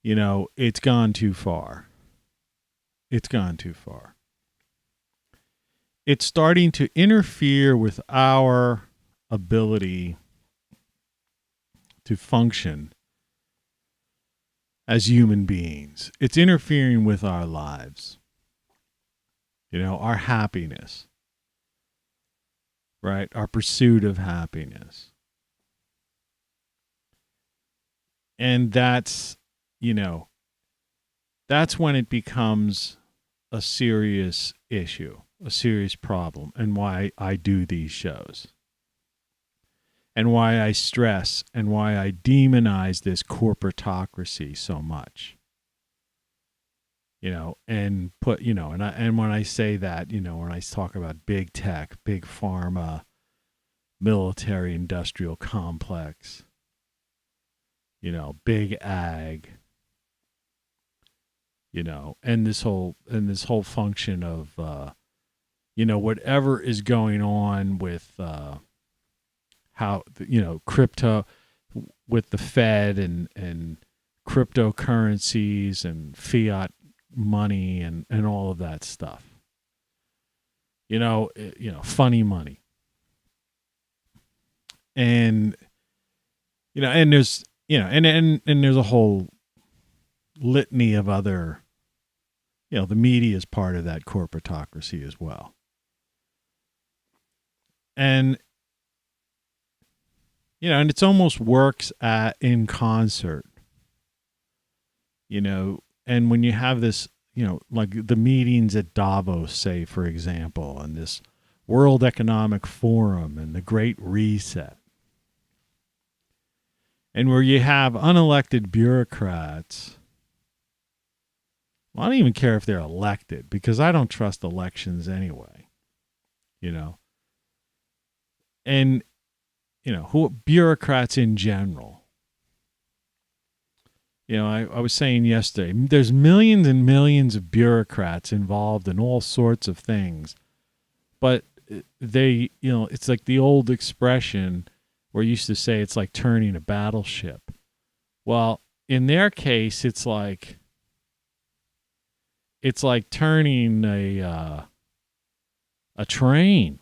it's gone too far. It's gone too far. It's starting to interfere with our ability to function as human beings. It's interfering with our lives. Our happiness. Right? Our pursuit of happiness. And that's when it becomes a serious issue, a serious problem, and why I do these shows. And why I stress and why I demonize this corporatocracy so much. And put, and when I say that, when I talk about big tech, big pharma, military industrial complex, big ag, and this whole function of, whatever is going on with, how, crypto, with the Fed and cryptocurrencies and fiat money and all of that stuff, funny money. And, and there's, and there's a whole litany of other, the media is part of that corporatocracy as well. And, and it's almost works in concert, and when you have this, like the meetings at Davos, say, for example, and this World Economic Forum and the Great Reset, and where you have unelected bureaucrats. Well, I don't even care if they're elected, because I don't trust elections anyway, and, who bureaucrats in general. I was saying yesterday, there's millions and millions of bureaucrats involved in all sorts of things, but they, it's like the old expression where you used to say it's like turning a battleship. Well, in their case, it's like turning a train.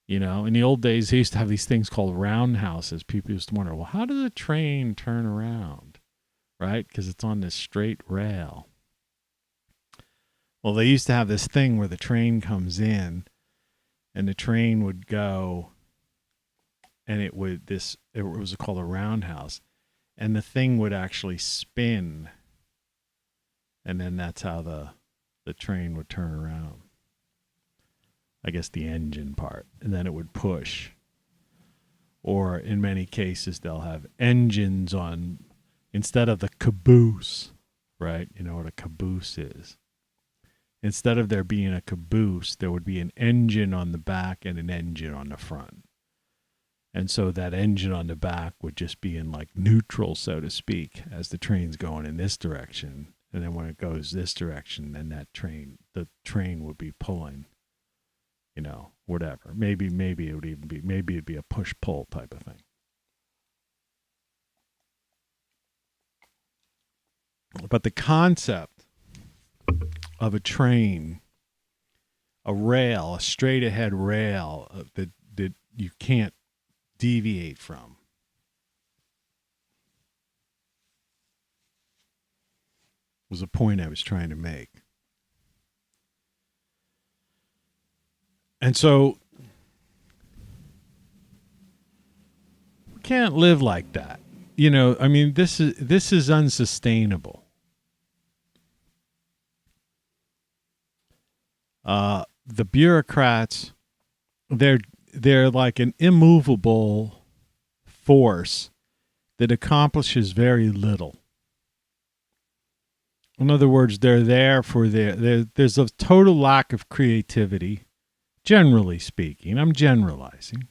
In the old days, they used to have these things called roundhouses. People used to wonder, well, how does a train turn around? Right? Because it's on this straight rail. Well, they used to have this thing where the train comes in and the train would go, and it was called a roundhouse, and the thing would actually spin, and then that's how the train would turn around. I guess the engine part, and then it would push. Or in many cases, they'll have engines on instead of the caboose, right? You know what a caboose is. Instead of there being a caboose, there would be an engine on the back and an engine on the front. And so that engine on the back would just be in like neutral, so to speak, as the train's going in this direction. And then when it goes this direction, then the train would be pulling, you know, whatever. Maybe it would even be, maybe it'd be a push-pull type of thing. But the concept of a train, a rail, a straight ahead rail that you can't deviate from, was a point I was trying to make. And so we can't live like that. You know, I mean, this is unsustainable. The bureaucrats, they're like an immovable force that accomplishes very little. In other words, they're there for there's a total lack of creativity, generally speaking. I'm generalizing.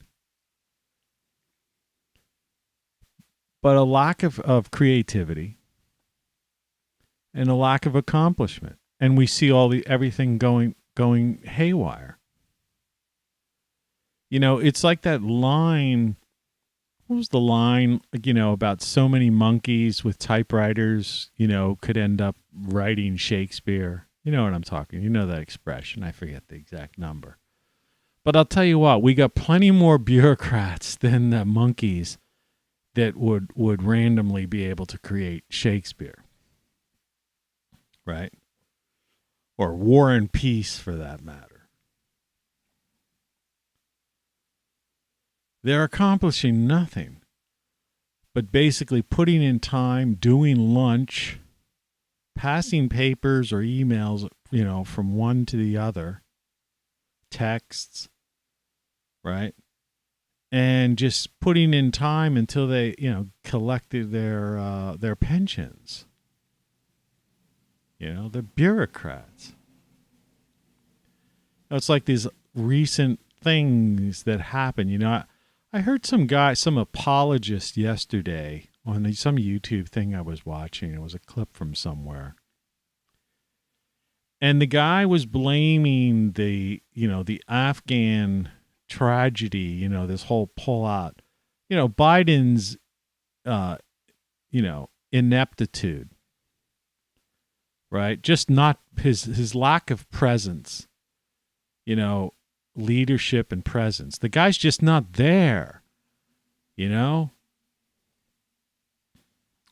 But a lack of creativity and a lack of accomplishment. And we see everything going haywire. You know, it's like that line. What was the line, you know, about so many monkeys with typewriters, you know, could end up writing Shakespeare? You know what I'm talking. You know that expression. I forget the exact number. But I'll tell you what, we got plenty more bureaucrats than the monkeys that would randomly be able to create Shakespeare. Right? Or War and Peace, for that matter. They're accomplishing nothing but basically putting in time, doing lunch, passing papers or emails, you know, from one to the other, texts, right? And just putting in time until they, you know, collected their pensions. You know, the bureaucrats. It's like these recent things that happen. You know, I heard some apologist yesterday on some YouTube thing I was watching. It was a clip from somewhere. And the guy was blaming the Afghan tragedy, you know, this whole pullout, you know, Biden's, ineptitude, right? Just not his lack of presence, you know, leadership and presence. The guy's just not there, you know?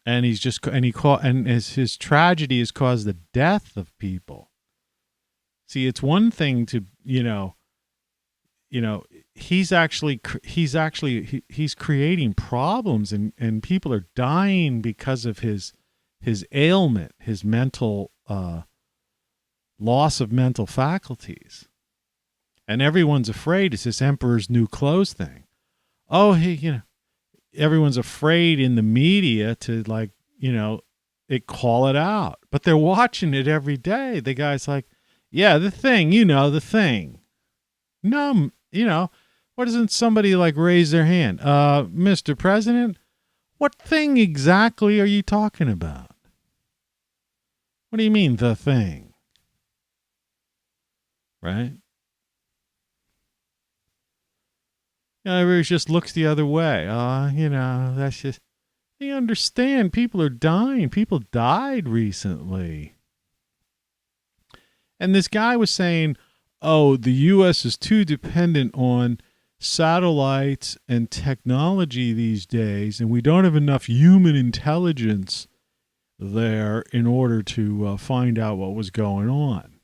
And his tragedy has caused the death of people. See, it's one thing to, he's creating problems and people are dying because of his ailment, his mental loss of mental faculties. And everyone's afraid. It's this emperor's new clothes thing. Oh, everyone's afraid in the media to call it out, but they're watching it every day. The guy's like, yeah, the thing. No, why doesn't somebody raise their hand? Mr. President, what thing exactly are you talking about? What do you mean, the thing? Right? Everybody just looks the other way. That's just, you understand, people are dying. People died recently. And this guy was saying, oh, the U.S. is too dependent on satellites and technology these days, and we don't have enough human intelligence there in order to find out what was going on.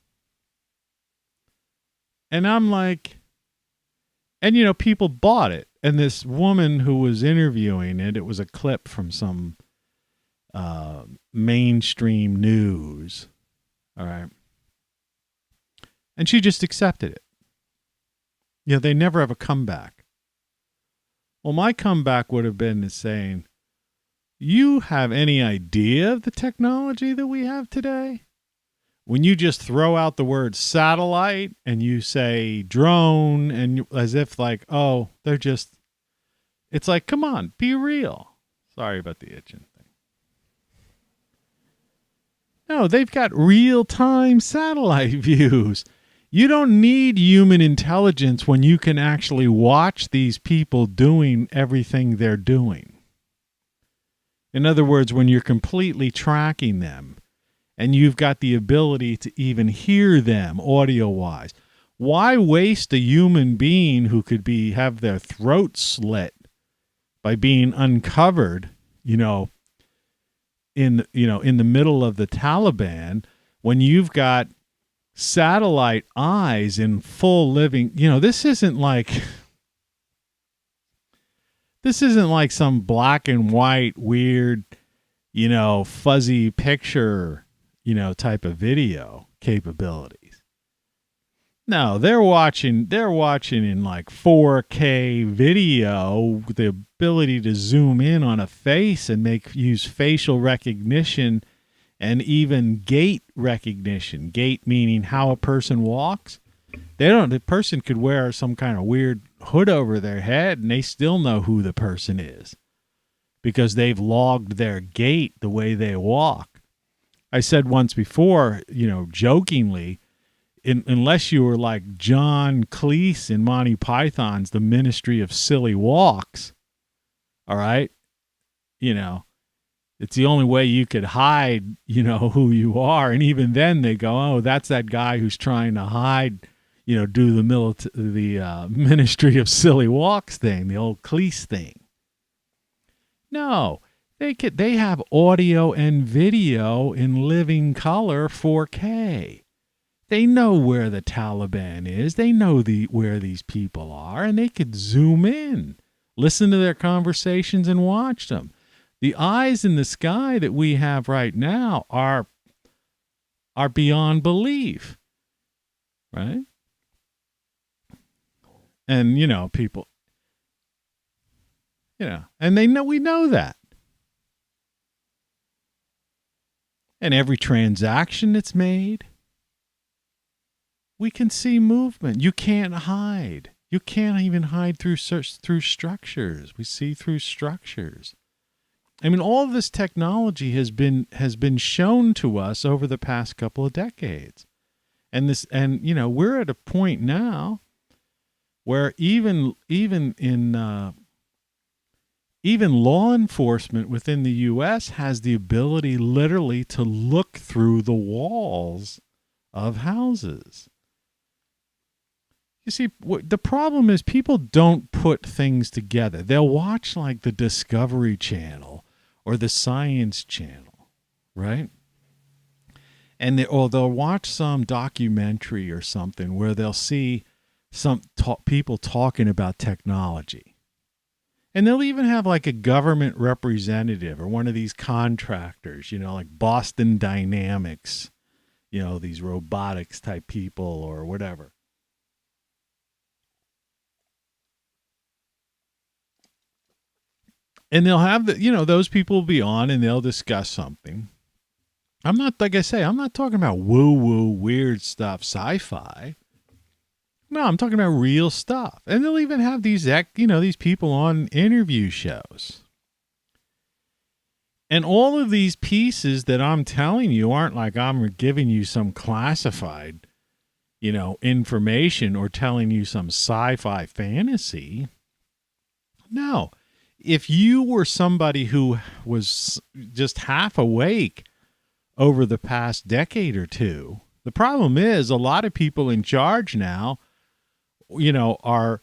And I'm like, and people bought it. And this woman who was interviewing it was a clip from some mainstream news. All right. And she just accepted it. They never have a comeback. Well, my comeback would have been saying, you have any idea of the technology that we have today? When you just throw out the word satellite and you say drone, and as if like, oh, they're just, it's like, come on, be real. Sorry about the itching thing. No, they've got real-time satellite views. You don't need human intelligence when you can actually watch these people doing everything they're doing. In other words, when you're completely tracking them and you've got the ability to even hear them audio-wise, why waste a human being who could have their throat slit by being uncovered, in the middle of the Taliban, when you've got satellite eyes in full living, this isn't like some black and white weird, fuzzy picture, type of video capabilities. No, they're watching in like 4K video with the ability to zoom in on a face and use facial recognition and even gait recognition. Gait meaning how a person walks. The person could wear some kind of weird hood over their head and they still know who the person is because they've logged their gait, the way they walk. I said once before, jokingly, unless you were like John Cleese in Monty Python's The Ministry of Silly Walks, all right, it's the only way you could hide, who you are. And even then they go, oh, that's that guy who's trying to hide, do the Ministry of Silly Walks thing, the old Cleese thing. No, they have audio and video in living color 4K. They know where the Taliban is. They know where these people are, and they could zoom in, listen to their conversations, and watch them. The eyes in the sky that we have right now are beyond belief, right? And people, and we know that. And every transaction that's made, we can see movement. You can't hide. You can't even hide through structures. We see through structures. I mean, all of this technology has been shown to us over the past couple of decades. And we're at a point now where even law enforcement within the U.S. has the ability literally to look through the walls of houses. You see, the problem is people don't put things together. They'll watch like the Discovery Channel or the Science Channel, right? And they'll watch some documentary or something where they'll see some people talking about technology. And they'll even have like a government representative or one of these contractors, like Boston Dynamics, these robotics type people or whatever. And they'll have those people will be on and they'll discuss something. I'm not talking about woo-woo weird stuff, sci-fi. No, I'm talking about real stuff. And they'll even have these people on interview shows. And all of these pieces that I'm telling you aren't like I'm giving you some classified, information or telling you some sci-fi fantasy. No. If you were somebody who was just half awake over the past decade or two, the problem is a lot of people in charge now, are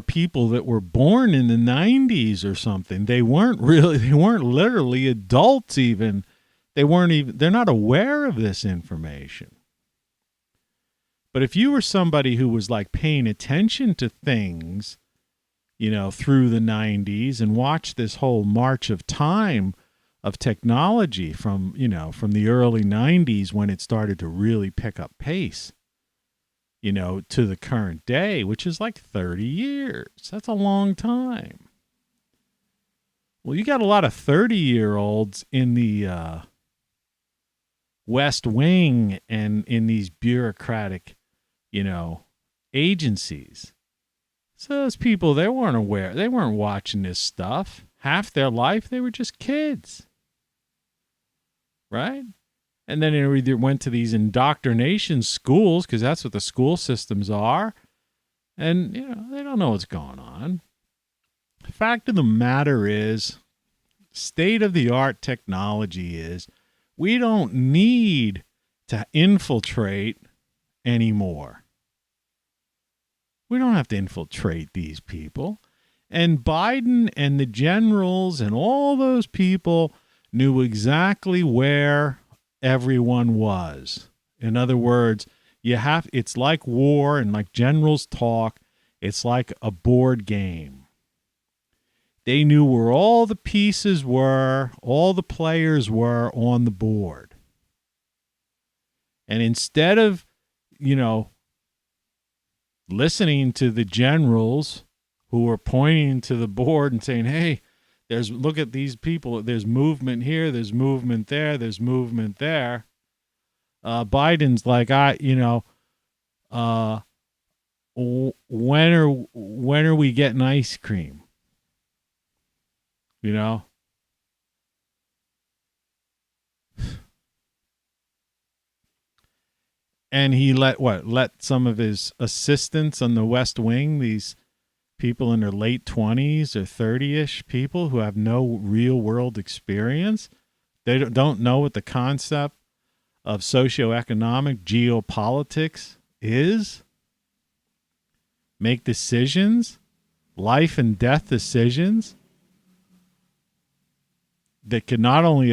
people that were born in the 90s or something. They weren't literally adults even. They're not aware of this information. But if you were somebody who was like paying attention to things, through the 90s and watch this whole march of time of technology from the early 90s when it started to really pick up pace, to the current day, which is like 30 years. That's a long time. Well, you got a lot of 30-year-olds in the West Wing and in these bureaucratic, agencies. So those people, they weren't aware. They weren't watching this stuff. Half their life, they were just kids. Right? And then they either went to these indoctrination schools, because that's what the school systems are. And, they don't know what's going on. The fact of the matter is, state-of-the-art technology is, we don't need to infiltrate anymore. We don't have to infiltrate these people. And Biden and the generals and all those people knew exactly where everyone was. In other words, it's like war, and like generals talk, it's like a board game. They knew where all the pieces were, all the players were on the board. And instead of, listening to the generals who were pointing to the board and saying, hey, look at these people, there's movement here, there's movement there, there's movement there. Biden's like, when are we getting ice cream? And he let some of his assistants on the West Wing, these people in their late 20s or 30-ish people who have no real world experience. They don't know what the concept of socioeconomic geopolitics is. Make decisions, life and death decisions that could not only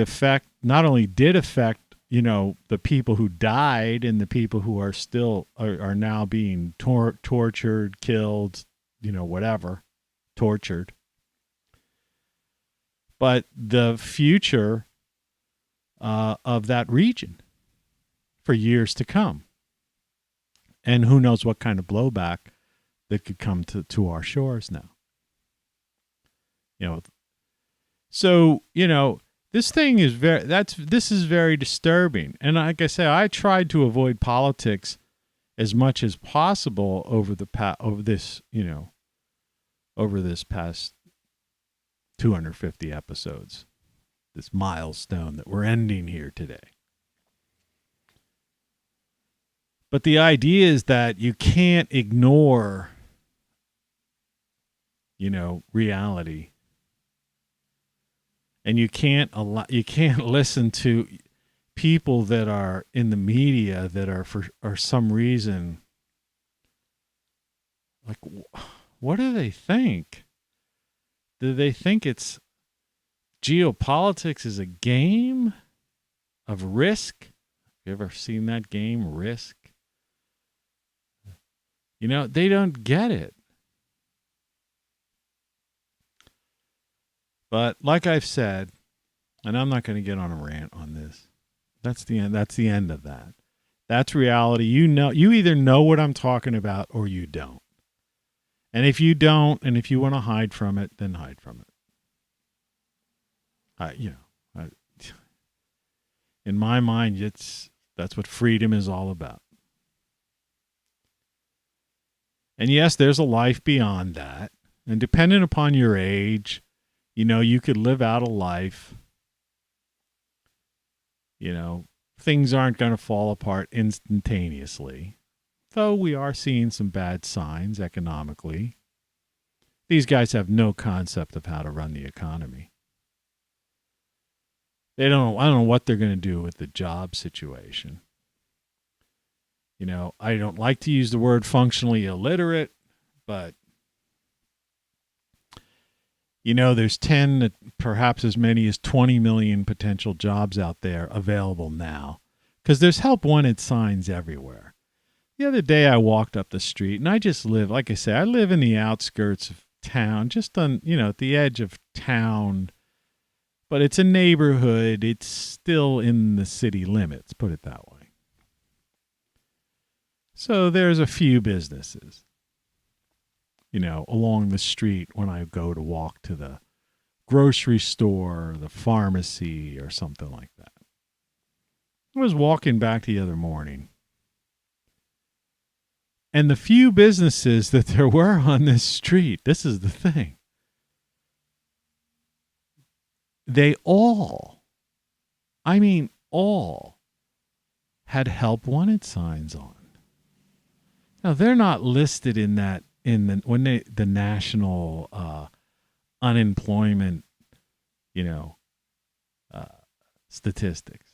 did affect the people who died and the people who are still are now being tortured, killed, whatever, tortured. But the future of that region for years to come. And who knows what kind of blowback that could come to our shores now. So, this thing is this is very disturbing. And like I say, I tried to avoid politics as much as possible over this past 250 episodes, this milestone that we're ending here today. But the idea is that you can't ignore, reality. And you can't listen to people that are in the media that are for some reason, like, what do they think? Do they think it's geopolitics is a game of Risk? You ever seen that game, Risk? They don't get it. But like I've said, and I'm not going to get on a rant on this. That's the end. That's the end of that. That's reality. You either know what I'm talking about or you don't. And if you don't, and if you want to hide from it, then hide from it. In my mind, that's what freedom is all about. And yes, there's a life beyond that. And depending upon your age, you could live out a life. Things aren't going to fall apart instantaneously. Though we are seeing some bad signs economically. These guys have no concept of how to run the economy. I don't know what they're going to do with the job situation. I don't like to use the word functionally illiterate, but there's 10 to perhaps as many as 20 million potential jobs out there available now because there's help wanted signs everywhere. The other day I walked up the street and I just live, like I say, I live in the outskirts of town, just on, at the edge of town, but it's a neighborhood. It's still in the city limits, put it that way. So there's a few businesses, along the street when I go to walk to the grocery store, the pharmacy, or something like that. I was walking back the other morning, and the few businesses that there were on this street, this is the thing, they all, I mean all, had help wanted signs on. Now, they're not listed in that, the national unemployment, statistics,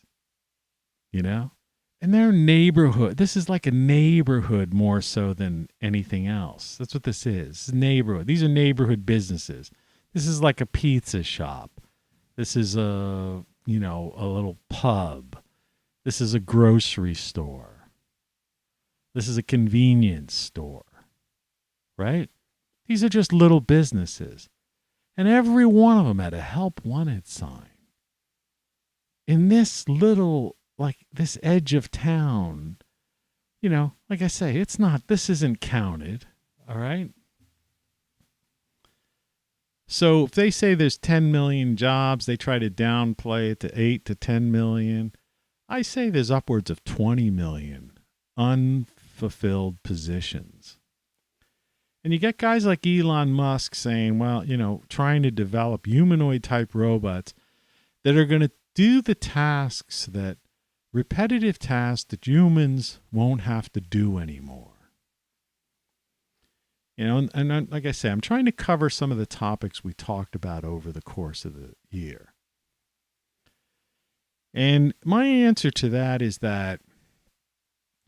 and their neighborhood. This is like a neighborhood more so than anything else. That's what this is. This is neighborhood. These are neighborhood businesses. This is like a pizza shop. This is a little pub. This is a grocery store. This is a convenience store, right? These are just little businesses. And every one of them had a help wanted sign. In this little, this edge of town, like I say, this isn't counted, all right? So if they say there's 10 million jobs, they try to downplay it to 8 to 10 million. I say there's upwards of 20 million unfulfilled positions. And you get guys like Elon Musk saying, well, trying to develop humanoid type robots that are going to do the repetitive tasks that humans won't have to do anymore. And like I say, I'm trying to cover some of the topics we talked about over the course of the year. And my answer to that is that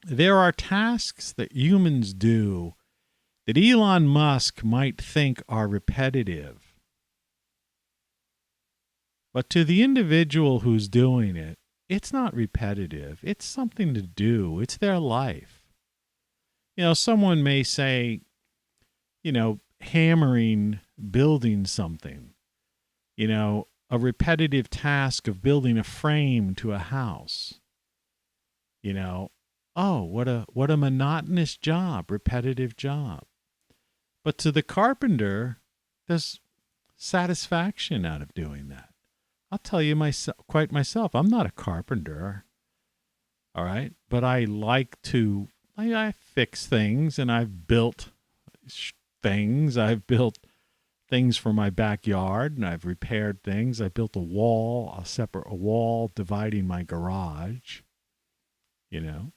there are tasks that humans do that Elon Musk might think are repetitive. But to the individual who's doing it, it's not repetitive. It's something to do. It's their life. Someone may say, hammering, building something, a repetitive task of building a frame to a house. Oh, what a monotonous job, repetitive job. But to the carpenter, there's satisfaction out of doing that. I'll tell you quite myself, I'm not a carpenter, all right? But I like to, I fix things, and I've built things. I've built things for my backyard, and I've repaired things. I built a wall dividing my garage. I've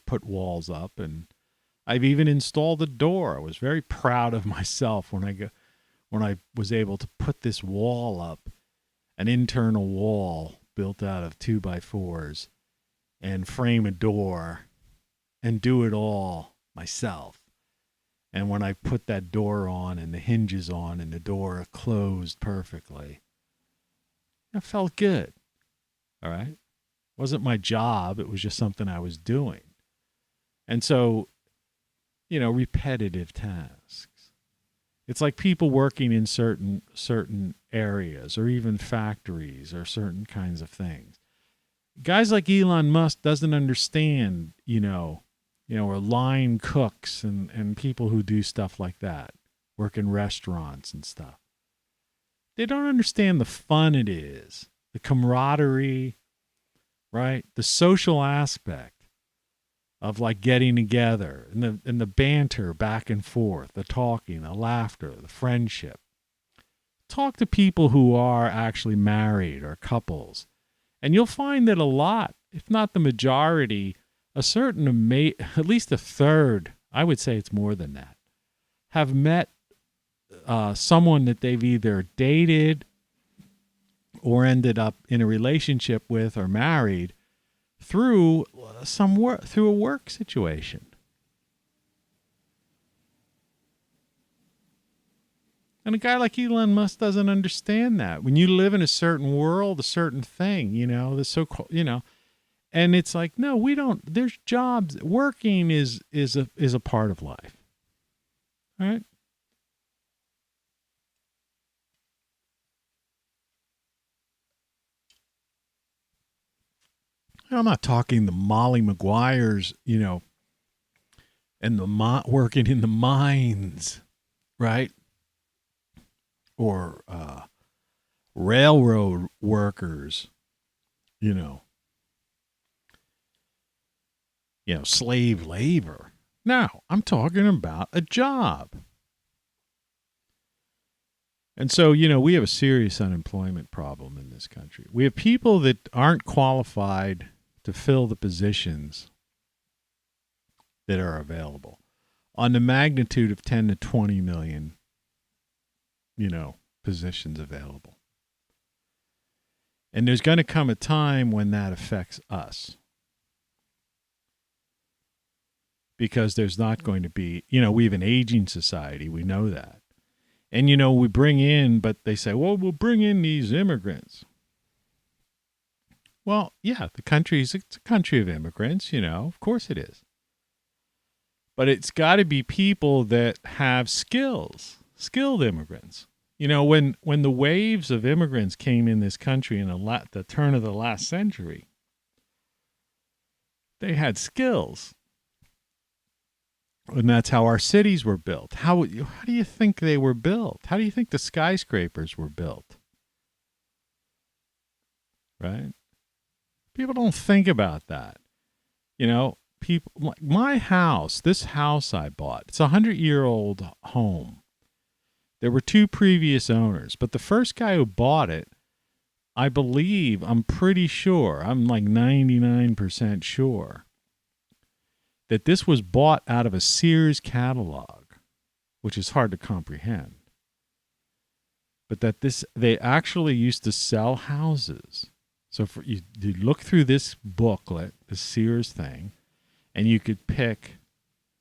put walls up, and I've even installed a door. I was very proud of myself when I was able to put this wall up, an internal wall built out of 2x4s, and frame a door and do it all myself. And when I put that door on and the hinges on and the door closed perfectly, it felt good. All right. It wasn't my job. It was just something I was doing. And so, repetitive tasks. It's like people working in certain areas or even factories or certain kinds of things. Guys like Elon Musk doesn't understand, or line cooks and people who do stuff like that, work in restaurants and stuff. They don't understand the fun it is, the camaraderie, right? The social aspect of getting together and the banter back and forth, the talking, the laughter, the friendship. Talk to people who are actually married or couples, and you'll find that a lot, if not the majority, at least a third, I would say it's more than that, have met someone that they've either dated or ended up in a relationship with or married through a work situation. And a guy like Elon Musk doesn't understand that. When you live in a certain world, a certain thing, and it's like, no, we don't. There's jobs. Working is a part of life. All right. I'm not talking the Molly Maguires, and the working in the mines, right? or railroad workers, slave labor. No, I'm talking about a job. And so, we have a serious unemployment problem in this country. We have people that aren't qualified to fill the positions that are available on the magnitude of 10 to 20 million, positions available. And there's going to come a time when that affects us. Because there's not going to be, we have an aging society. We know that. And, we bring in, but they say, well, we'll bring in these immigrants. Well, yeah, it's a country of immigrants, of course it is. But it's got to be people that have skills, skilled immigrants. When the waves of immigrants came in this country in the turn of the last century, they had skills. And that's how our cities were built. How do you think they were built? How do you think the skyscrapers were built? Right? People don't think about that. People like my house, this house I bought, it's a 100-year-old home. There were 2 previous owners, but the first guy who bought it, I'm pretty sure, I'm like 99% sure, that this was bought out of a Sears catalog, which is hard to comprehend. But that they actually used to sell houses. So you look through this booklet, the Sears thing, and you could pick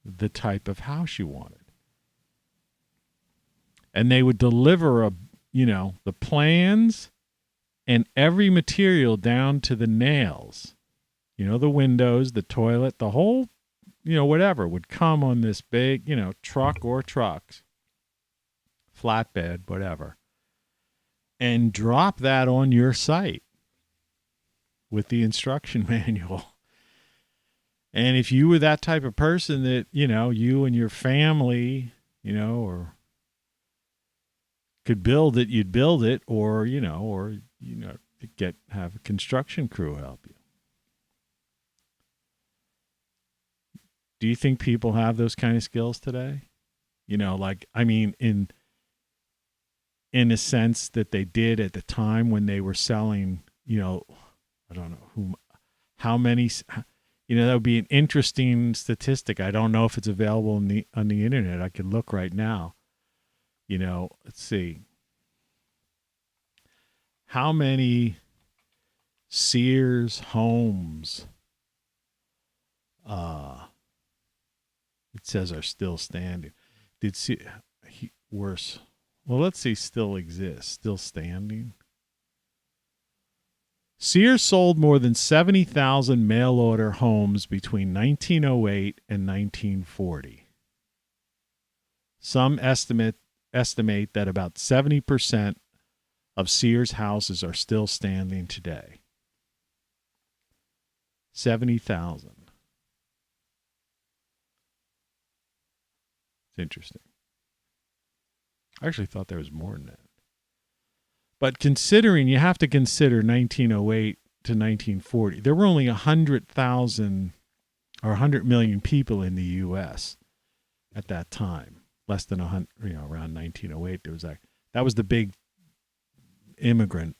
the type of house you wanted. And they would deliver the plans and every material down to the nails. The windows, the toilet, the whole whatever would come on this big, truck or trucks, flatbed, whatever, and drop that on your site with the instruction manual. And if you were that type of person that, you and your family, or could build it, you'd build it, or have a construction crew help you. Do you think people have those kind of skills today? In a sense that they did at the time when they were selling, I don't know how many, that would be an interesting statistic. I don't know if it's available on the internet. I could look right now. Let's see. How many Sears homes, it says are still standing. Let's see, still exists, still standing. Sears sold more than 70,000 mail-order homes between 1908 and 1940. Some estimate that about 70% of Sears houses are still standing today. 70,000. It's interesting. I actually thought there was more than that. But you have to consider 1908 to 1940. There were only 100,000 or 100 million people in the U.S. at that time. Less than 100, around 1908. That was the big immigration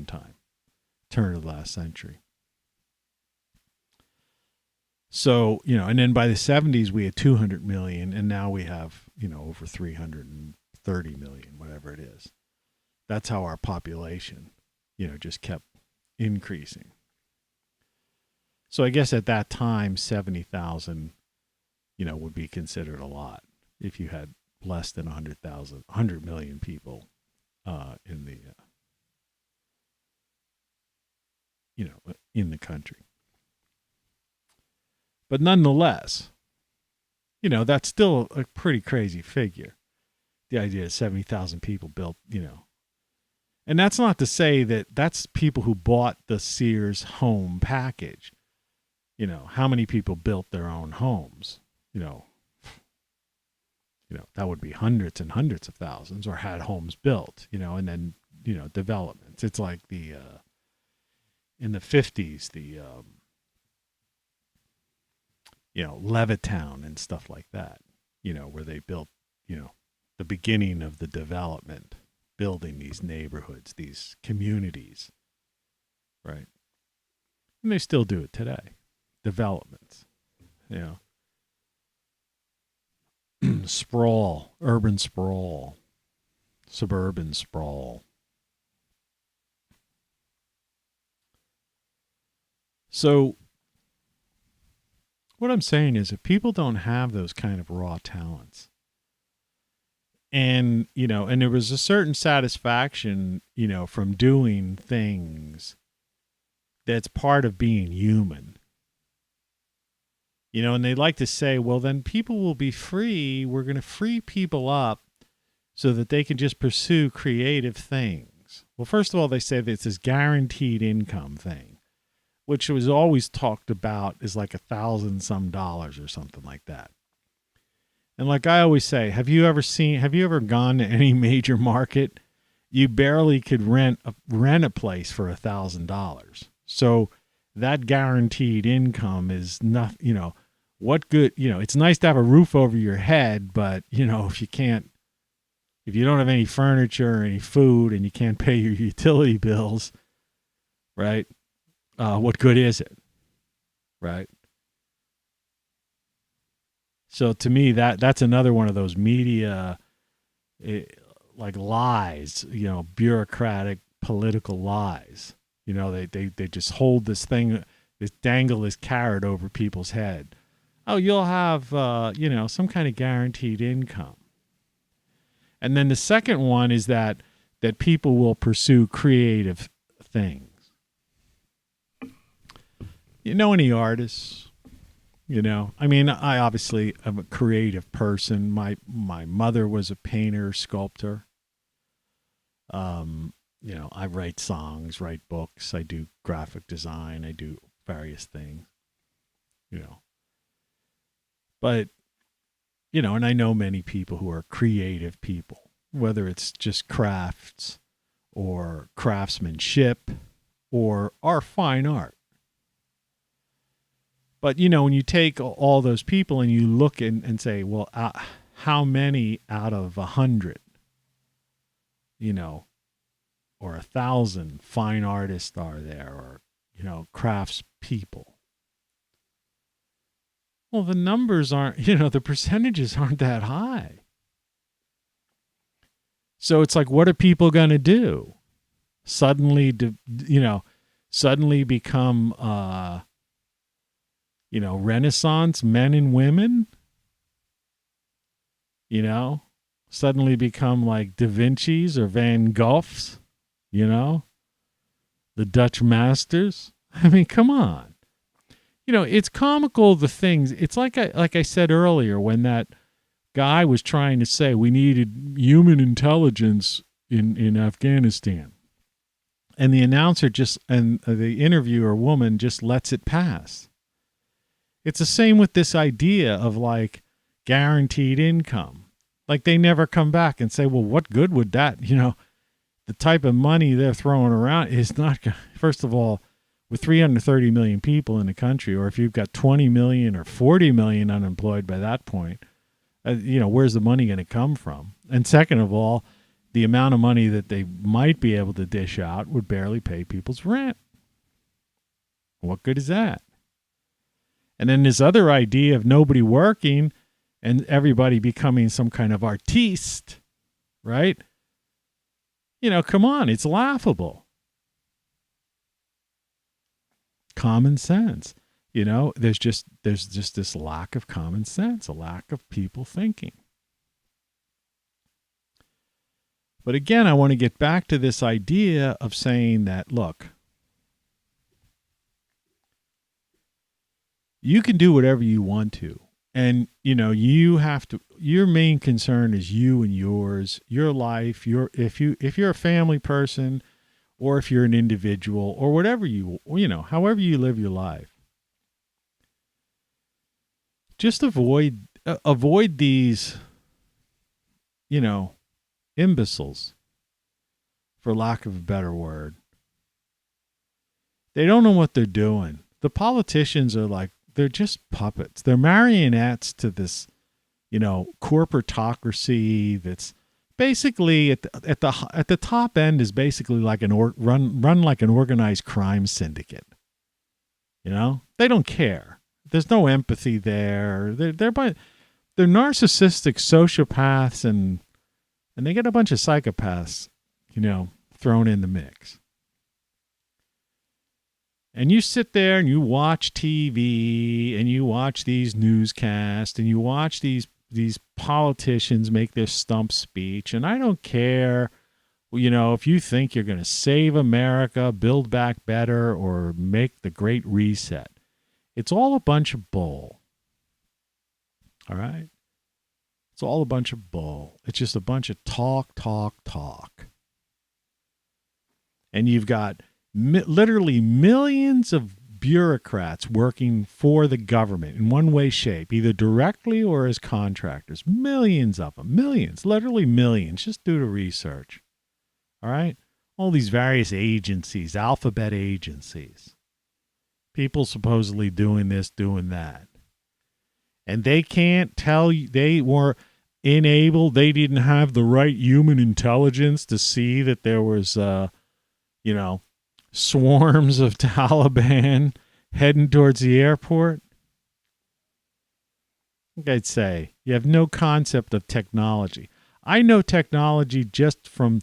time, turn of the last century. So, and then by the 70s, we had 200 million, and now we have, over 330 million, whatever it is. That's how our population, just kept increasing. So I guess at that time, 70,000, would be considered a lot if you had less than 100 million people in the country. But nonetheless, that's still a pretty crazy figure. The idea of 70,000 people built, And that's not to say that that's people who bought the Sears home package. How many people built their own homes? that would be hundreds and hundreds of thousands, or had homes built, and then, developments. It's like in the 50s, Levittown and stuff like that, where they built, the beginning of the development, building these neighborhoods, these communities, right? And they still do it today. Developments, sprawl, urban sprawl, suburban sprawl. So what I'm saying is, if people don't have those kind of raw talents, and, and there was a certain satisfaction, from doing things that's part of being human, and they like to say, well, then people will be free. We're going to free people up so that they can just pursue creative things. Well, first of all, they say that it's this guaranteed income thing, which was always talked about as like $1,000 some or something like that. And like I always say, have you ever gone to any major market? You barely could rent a place for $1,000. So that guaranteed income is not, what good, it's nice to have a roof over your head, but if you don't have any furniture or any food and you can't pay your utility bills, right? What good is it? Right? So to me, that's another one of those media, like lies, bureaucratic political lies. They just hold this thing, dangle this carrot over people's head. Oh, you'll have, some kind of guaranteed income. And then the second one is that people will pursue creative things. Any artists, I obviously am a creative person. My mother was a painter, sculptor. I write songs, write books. I do graphic design. I do various things, But, and I know many people who are creative people, whether it's just crafts or craftsmanship or fine art. But, when you take all those people and you look and say, well, how many out of 100, or 1,000 fine artists are there, or, crafts people? Well, the numbers aren't, the percentages aren't that high. So it's like, what are people going to do? Suddenly become, Renaissance men and women, suddenly become like Da Vinci's or Van Gogh's, the Dutch masters. I mean, come on. It's comical, the things. It's like I said earlier, when that guy was trying to say we needed human intelligence in Afghanistan. And the announcer and the interviewer woman just lets it pass. It's the same with this idea of like guaranteed income. Like they never come back and say, well, what good would that, the type of money they're throwing around is not, first of all, with 330 million people in the country, or if you've got 20 million or 40 million unemployed by that point, where's the money going to come from? And second of all, the amount of money that they might be able to dish out would barely pay people's rent. What good is that? And then this other idea of nobody working and everybody becoming some kind of artiste, right? Come on, it's laughable. Common sense. There's just this lack of common sense, a lack of people thinking. But again, I want to get back to this idea of saying that, look, you can do whatever you want to. And, you have to, your main concern is you and yours, your life, if you're a family person, or if you're an individual, or whatever however you live your life. Just avoid these imbeciles, for lack of a better word. They don't know what they're doing. The politicians are like, they're just puppets. They're marionettes to this, corporatocracy that's basically at the top end is basically like run like an organized crime syndicate. They don't care. There's no empathy there. They're narcissistic sociopaths and they get a bunch of psychopaths, thrown in the mix. And you sit there and you watch TV and you watch these newscasts and you watch these politicians make their stump speech. And I don't care, if you think you're going to save America, build back better, or make the Great Reset. It's all a bunch of bull. All right? It's all a bunch of bull. It's just a bunch of talk. And you've got literally millions of bureaucrats working for the government in one way, shape, either directly or as contractors. Millions of them. Millions. Literally millions. Just do the research. All right? All these various agencies, alphabet agencies. People supposedly doing this, doing that. And they can't tell you, they were enabled, they didn't have the right human intelligence to see that there was, swarms of Taliban heading towards the airport. I think I'd say you have no concept of technology. I know technology just from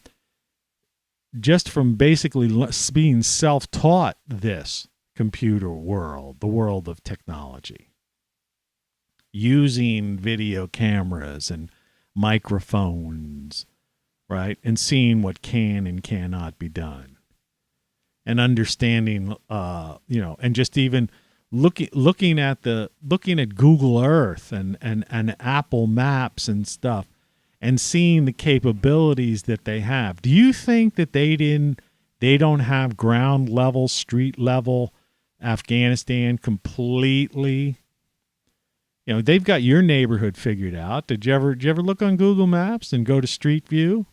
basically being self-taught this computer world, the world of technology. Using video cameras and microphones, right? And seeing what can and cannot be done. And understanding, and just even looking at Google Earth and Apple Maps and stuff, and seeing the capabilities that they have. Do you think that they don't have ground level, street level Afghanistan completely? They've got your neighborhood figured out. Did you ever look on Google Maps and go to Street View?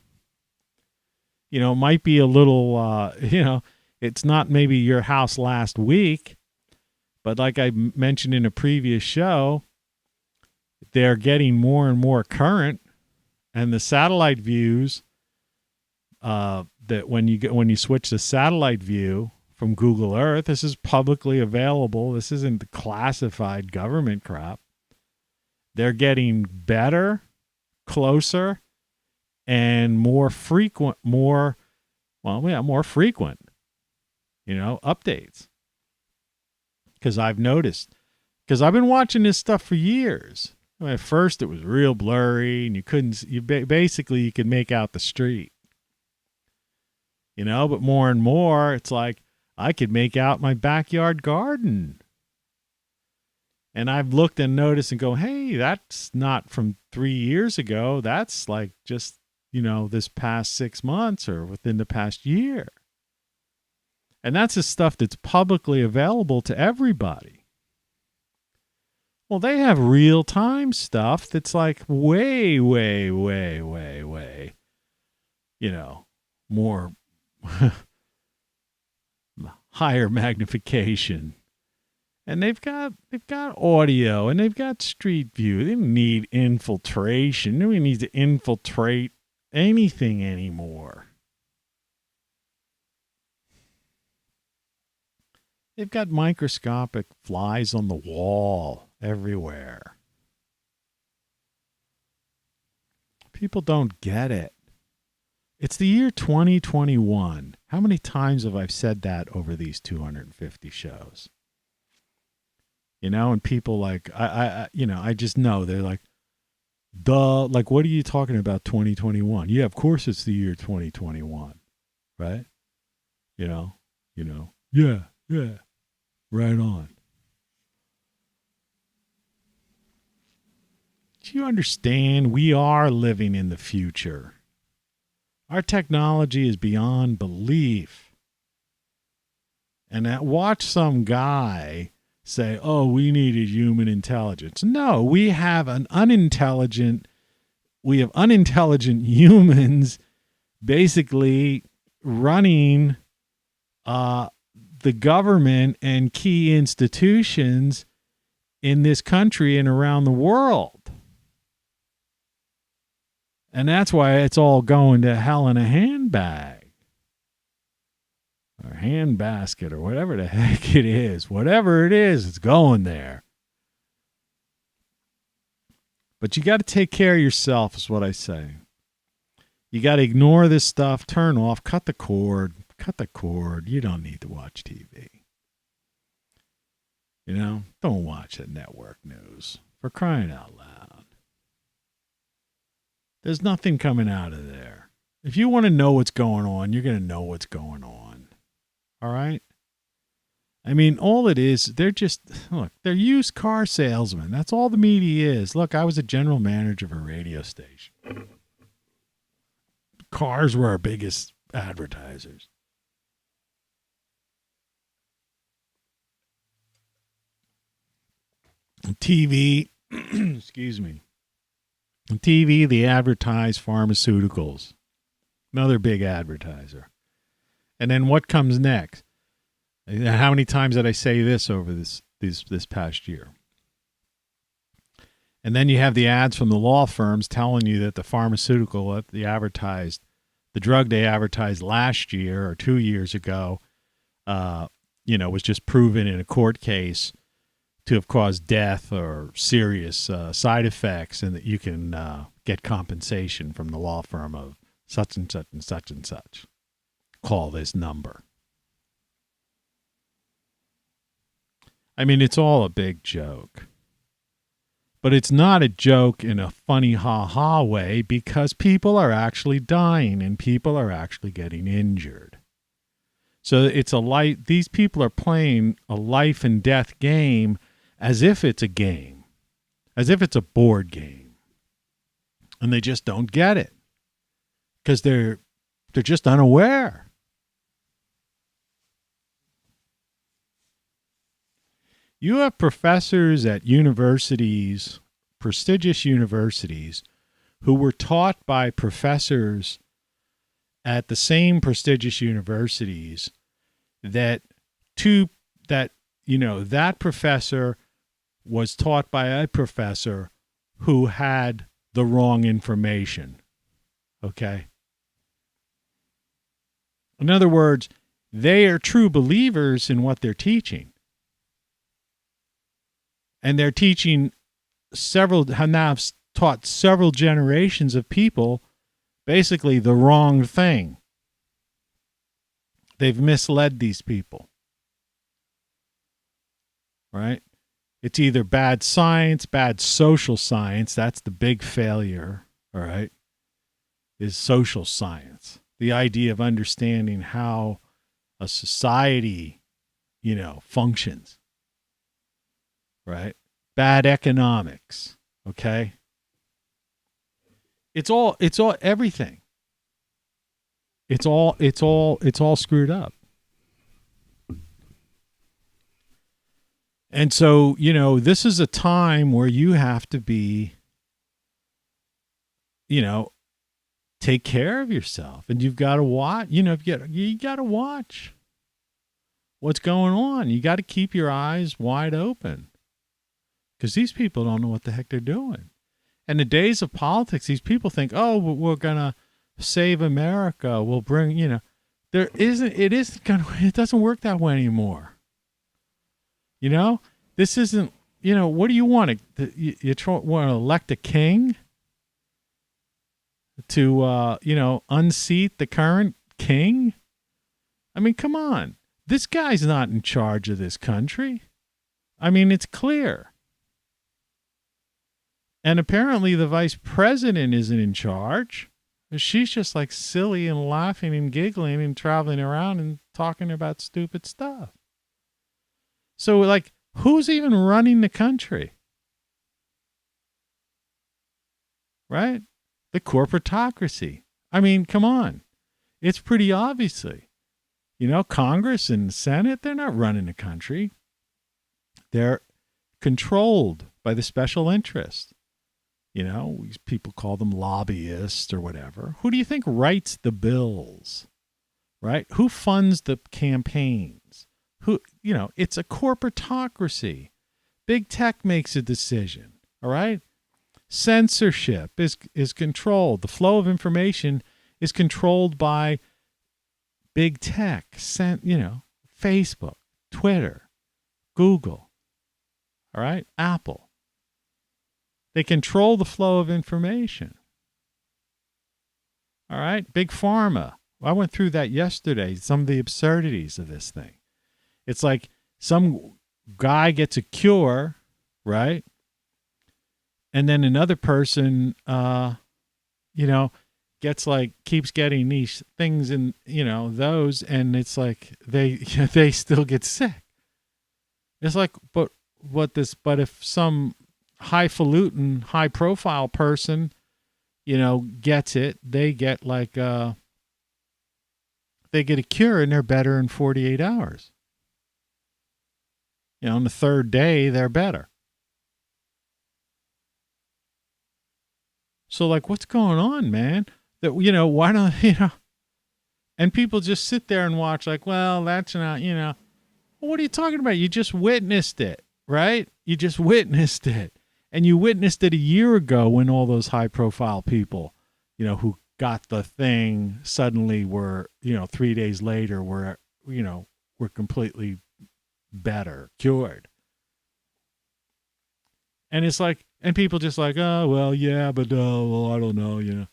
It might be a little, it's not maybe your house last week, but like I mentioned in a previous show, they're getting more and more current, and the satellite views that when you switch to satellite view from Google Earth, this is publicly available. This isn't the classified government crap. They're getting better, closer, and more frequent, more frequent, updates. Because I've noticed, because I've been watching this stuff for years. At first, it was real blurry, and you could make out the street. But more and more, it's like I could make out my backyard garden. And I've looked and noticed and go, hey, that's not from 3 years ago. That's like just, this past 6 months or within the past year. And that's the stuff that's publicly available to everybody. Well, they have real-time stuff that's like way, way, way, way, way, more higher magnification. And they've got audio, and they've got Street View. They don't need infiltration. Nobody needs to infiltrate anything anymore. They've got microscopic flies on the wall everywhere. People don't get it. It's the year 2021. How many times have I said that over these 250 shows? And people like, I just know they're like, duh, like, what are you talking about 2021? Yeah, of course it's the year 2021, right? Yeah, right on. Do you understand? We are living in the future. Our technology is beyond belief. And watch some guy say, oh, we needed human intelligence. No, we have an unintelligent, we have unintelligent humans basically running the government and key institutions in this country and around the world. And that's why it's all going to hell in a handbag or handbasket or whatever the heck it is. Whatever it is, it's going there. But you got to take care of yourself is what I say. You got to ignore this stuff, turn off, cut the cord. Cut the cord. You don't need to watch TV. You know, don't watch the network news. For crying out loud. There's nothing coming out of there. If you want to know what's going on, you're going to know what's going on. All right? I mean, all it is, they're used car salesmen. That's all the media is. Look, I was a general manager of a radio station. Cars were our biggest advertisers. TV, excuse me. TV, they advertise pharmaceuticals. Another big advertiser. And then what comes next? How many times did I say this over this past year? And then you have the ads from the law firms telling you that the pharmaceutical that they advertised, the drug they advertised last year or 2 years ago, was just proven in a court case to have caused death or serious side effects, and that you can get compensation from the law firm of such and such and such and such. Call this number. I mean, it's all a big joke. But it's not a joke in a funny ha-ha way, because people are actually dying and people are actually getting injured. So it's these people are playing a life and death game as if it's a game, as if it's a board game. And they just don't get it because they're just unaware. You have professors at universities, prestigious universities, who were taught by professors at the same prestigious universities that professor was taught by a professor who had the wrong information. Okay? In other words, they are true believers in what they're teaching. And they're teaching have now taught several generations of people basically the wrong thing. They've misled these people. Right? It's either bad science, bad social science. That's the big failure, all right, is social science. The idea of understanding how a society, functions, right? Bad economics, okay? It's all everything. It's all screwed up. And so, this is a time where you have to be, take care of yourself, and you've got to watch, you got to watch what's going on. You got to keep your eyes wide open, because these people don't know what the heck they're doing. And the days of politics, these people think, oh, we're going to save America. We'll bring, it doesn't work that way anymore. This isn't, what do you want? You want to elect a king to, unseat the current king? I mean, come on. This guy's not in charge of this country. I mean, it's clear. And apparently the vice president isn't in charge. She's just like silly and laughing and giggling and traveling around and talking about stupid stuff. So, who's even running the country? Right? The corporatocracy. I mean, come on. It's pretty obviously. Congress and Senate, they're not running the country. They're controlled by the special interest. These people call them lobbyists or whatever. Who do you think writes the bills, right? Who funds the campaigns? It's a corporatocracy. Big tech makes a decision, all right? Censorship is controlled. The flow of information is controlled by big tech, Facebook, Twitter, Google, all right? Apple. They control the flow of information. All right? Big pharma. I went through that yesterday, some of the absurdities of this thing. It's like some guy gets a cure, right? And then another person, keeps getting these things in, those, and it's like they still get sick. It's like, but if some highfalutin, high-profile person, gets it, they get they get a cure and they're better in 48 hours. On the third day, they're better. So, what's going on, man? That, why don't, and people just sit there and watch well, that's not, well, what are you talking about? You just witnessed it, right? You just witnessed it. And you witnessed it a year ago when all those high-profile people, who got the thing suddenly were, 3 days later were completely better, cured. And it's and people just oh, well, yeah, but, well, I don't know,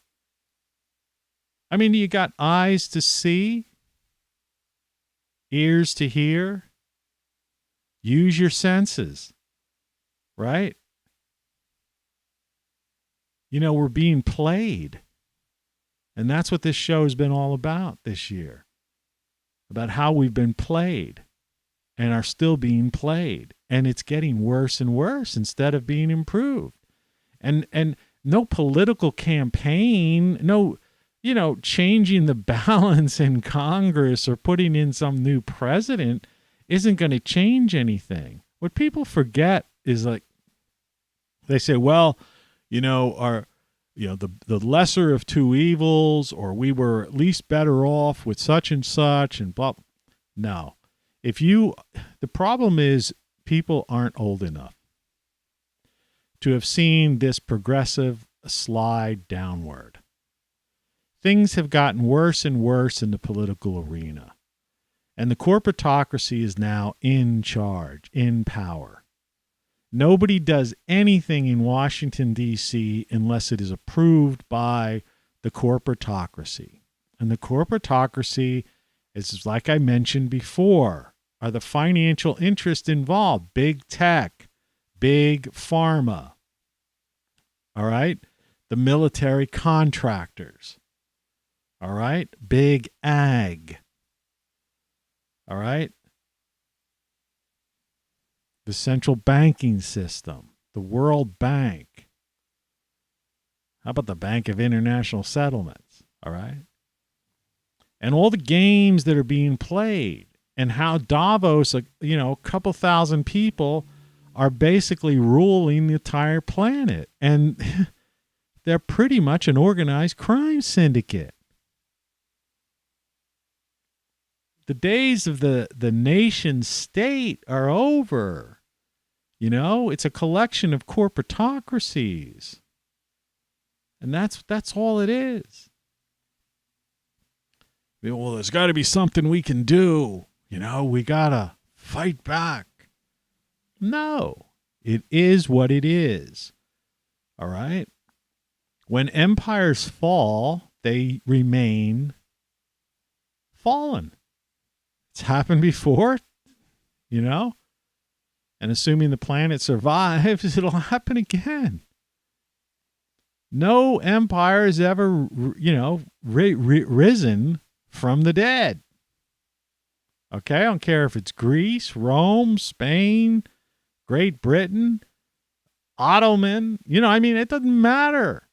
I mean, you got eyes to see, ears to hear. Use your senses, right? We're being played. And that's what this show has been all about this year. About how we've been played and are still being played. And it's getting worse and worse instead of being improved. And no political campaign, no, changing the balance in Congress or putting in some new president isn't going to change anything. What people forget is they say, well, the lesser of two evils, or we were at least better off with such and blah. No. The problem is people aren't old enough to have seen this progressive slide downward. Things have gotten worse and worse in the political arena. And the corporatocracy is now in charge, in power. Nobody does anything in Washington, D.C. unless it is approved by the corporatocracy. And the corporatocracy is, like I mentioned before, are the financial interests involved. Big tech, big pharma, all right? The military contractors, all right? Big ag, all right? The central banking system, the World Bank. How about the Bank of International Settlements? All right. And all the games that are being played, and how Davos, a couple thousand people are basically ruling the entire planet. And they're pretty much an organized crime syndicate. The days of the nation state are over. It's a collection of corporatocracies. And that's all it is. Well, there's got to be something we can do. We got to fight back. No, it is what it is. All right? When empires fall, they remain fallen. It's happened before, and assuming the planet survives, it'll happen again. No empire has ever, risen from the dead. Okay, I don't care if it's Greece, Rome, Spain, Great Britain, Ottoman, it doesn't matter.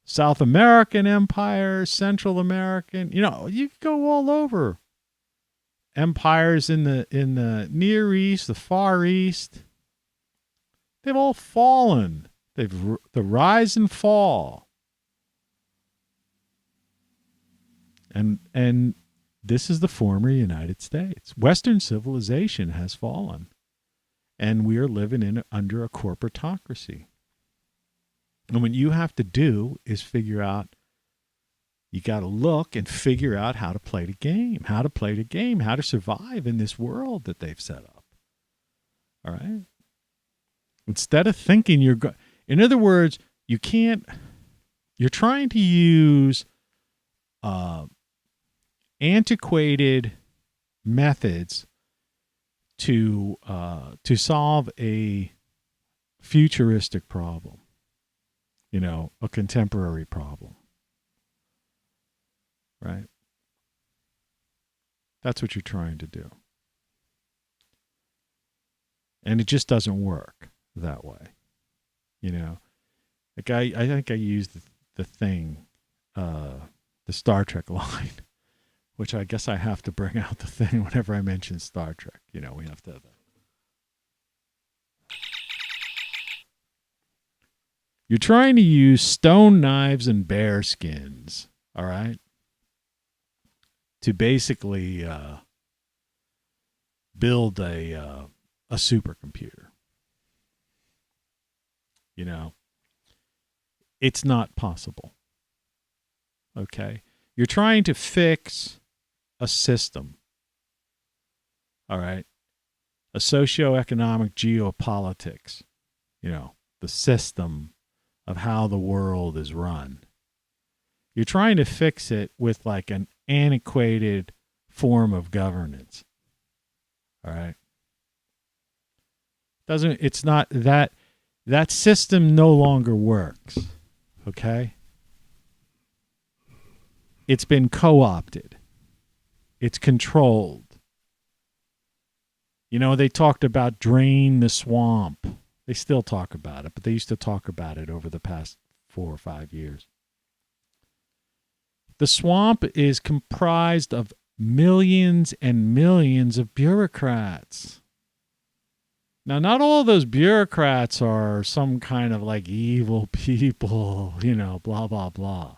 South American empire, Central American, you go all over. Empires in the Near East, the Far East, They've all fallen. The rise and fall. And this is the former United States. Western civilization has fallen. And we are living under a corporatocracy. And what you have to do is figure out, you got to look and figure out how to play the game, how to survive in this world that they've set up. All right? Instead of thinking in other words, you're trying to use antiquated methods to solve a futuristic problem, a contemporary problem, right? That's what you're trying to do. And it just doesn't work that way, Like I think I used the thing, the Star Trek line, which I guess I have to bring out the thing whenever I mention Star Trek. We have to have that. You're trying to use stone knives and bear skins, all right, to basically build a supercomputer. It's not possible. Okay? You're trying to fix a system. All right? A socioeconomic geopolitics. The system of how the world is run. You're trying to fix it with like an antiquated form of governance. All right? It's not that system no longer works. Okay? It's been co-opted. It's controlled. They talked about drain the swamp. They still talk about it, but they used to talk about it over the past 4 or 5 years. The swamp is comprised of millions and millions of bureaucrats. Now, not all those bureaucrats are some kind of like evil people, blah, blah, blah.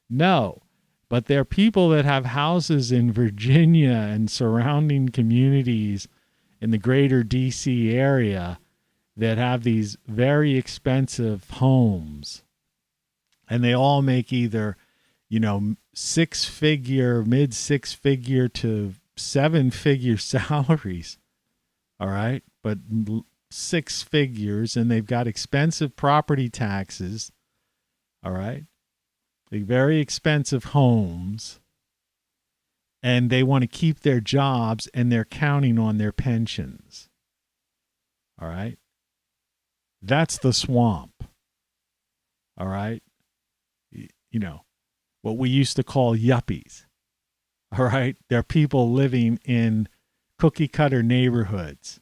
No, but they're people that have houses in Virginia and surrounding communities in the greater D.C. area that have these very expensive homes. And they all make either, six-figure, mid-six-figure to seven-figure salaries. All right? But 6 figures, and they've got expensive property taxes. All right? Very expensive homes. And they want to keep their jobs, and they're counting on their pensions. All right? That's the swamp. All right? What we used to call yuppies. All right? They're people living in cookie-cutter neighborhoods,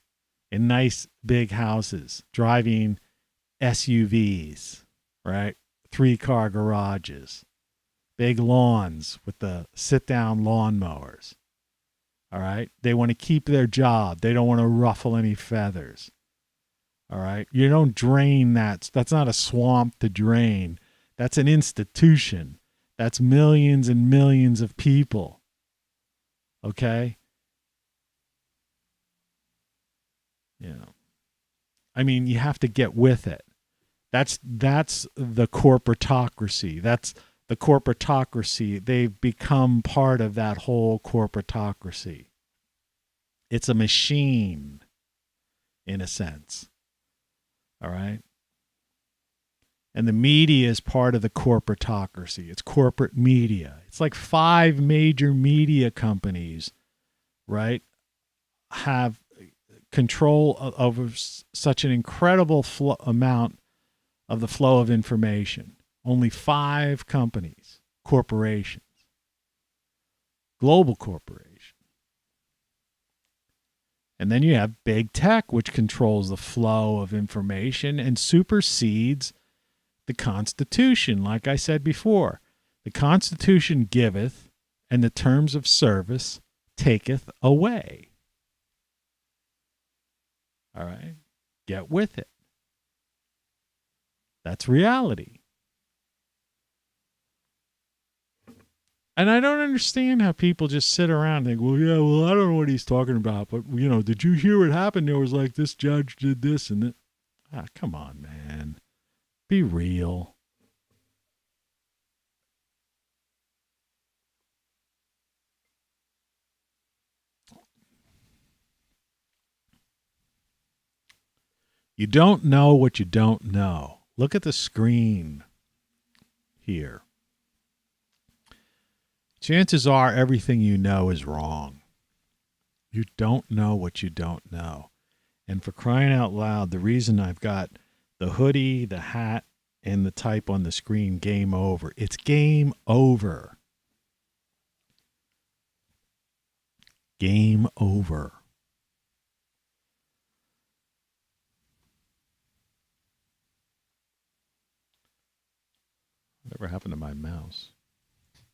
in nice big houses, driving SUVs, right? 3-car garages, big lawns with the sit-down lawnmowers. All right? They want to keep their job. They don't want to ruffle any feathers. All right? You don't drain that. That's not a swamp to drain. That's an institution. That's millions and millions of people. Okay? You have to get with it. That's the corporatocracy. That's the corporatocracy. They've become part of that whole corporatocracy. It's a machine, in a sense. All right? And the media is part of the corporatocracy. It's corporate media. It's like 5 major media companies, right, have control over such an incredible amount of the flow of information. Only 5 companies, corporations, global corporations. And then you have big tech, which controls the flow of information and supersedes the Constitution. Like I said before, the Constitution giveth, and the terms of service taketh away. All right? Get with it. That's reality. And I don't understand how people just sit around and think, well, yeah, well, I don't know what he's talking about, but, you know, did you hear what happened? There was like this judge did this and that. Ah, come on, man. Be real. You don't know what you don't know. Look at the screen here. Chances are everything you know is wrong. You don't know what you don't know. And for crying out loud, the reason I've got the hoodie, the hat, and the type on the screen, game over. It's game over. Game over. Whatever happened to my mouse?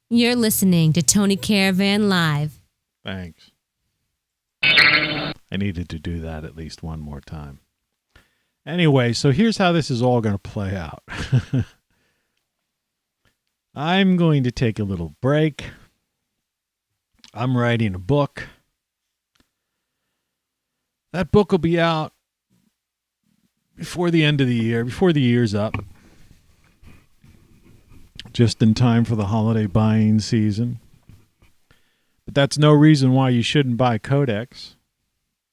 You're listening to Tony Caravan Live. Thanks. I needed to do that at least one more time. Anyway, so here's how this is all going to play out. I'm going to take a little break. I'm writing a book. That book will be out before the end of the year, before the year's up. Just in time for the holiday buying season. But that's no reason why you shouldn't buy Codex.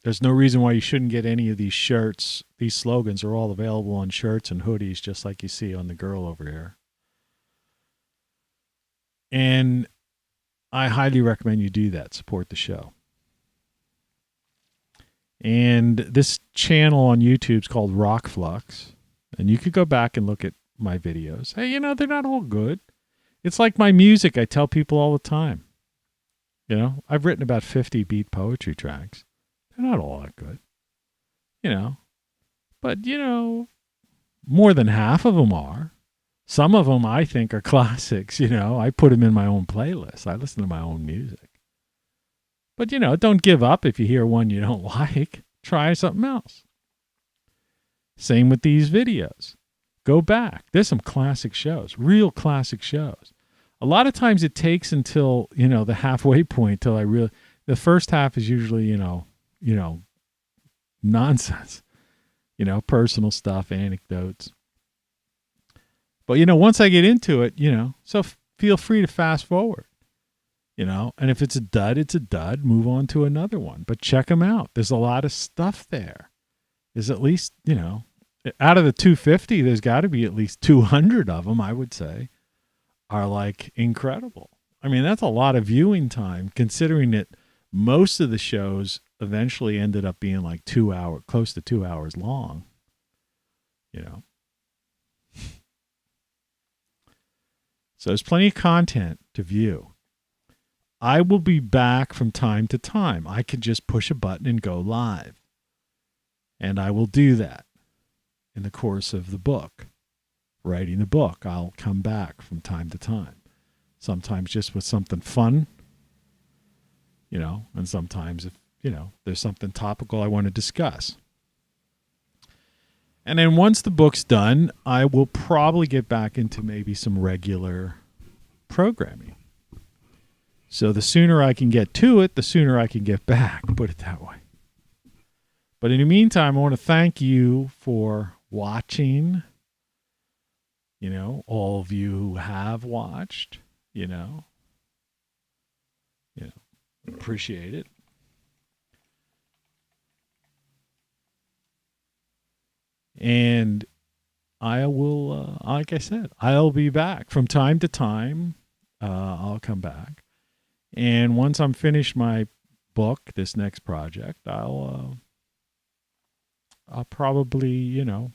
There's no reason why you shouldn't get any of these shirts. These slogans are all available on shirts and hoodies, just like you see on the girl over here. And I highly recommend you do that. Support the show. And this channel on YouTube is called ROCKFLUX. And you could go back and look at my videos. Hey, you know, they're not all good. It's like my music. I tell people all the time. You know, I've written about 50 beat poetry tracks. They're not all that good. You know, but, you know, more than half of them are. Some of them I think are classics. You know, I put them in my own playlist. I listen to my own music. But, you know, don't give up if you hear one you don't like. Try something else. Same with these videos. Go back. There's some classic shows, real classic shows. A lot of times it takes until, you know, the halfway point till I really, the first half is usually, you know, nonsense, you know, personal stuff, anecdotes. But, you know, once I get into it, you know, so feel free to fast forward, you know, and if it's a dud, it's a dud. Move on to another one, but check them out. There's a lot of stuff there. There's at least, you know, out of the 250, there's got to be at least 200 of them, I would say, are like incredible. I mean, that's a lot of viewing time, considering that most of the shows eventually ended up being like 2 hours, close to 2 hours long, you know. So there's plenty of content to view. I will be back from time to time. I can just push a button and go live. And I will do that. In the course of the book, writing the book, I'll come back from time to time. Sometimes just with something fun, you know, and sometimes if, you know, there's something topical I want to discuss. And then once the book's done, I will probably get back into maybe some regular programming. So the sooner I can get to it, the sooner I can get back, put it that way. But in the meantime, I want to thank you for watching, you know, all of you who have watched, you know, appreciate it. And I will, like I said, I'll be back from time to time. I'll come back. And once I'm finished my book, this next project, I'll probably, you know,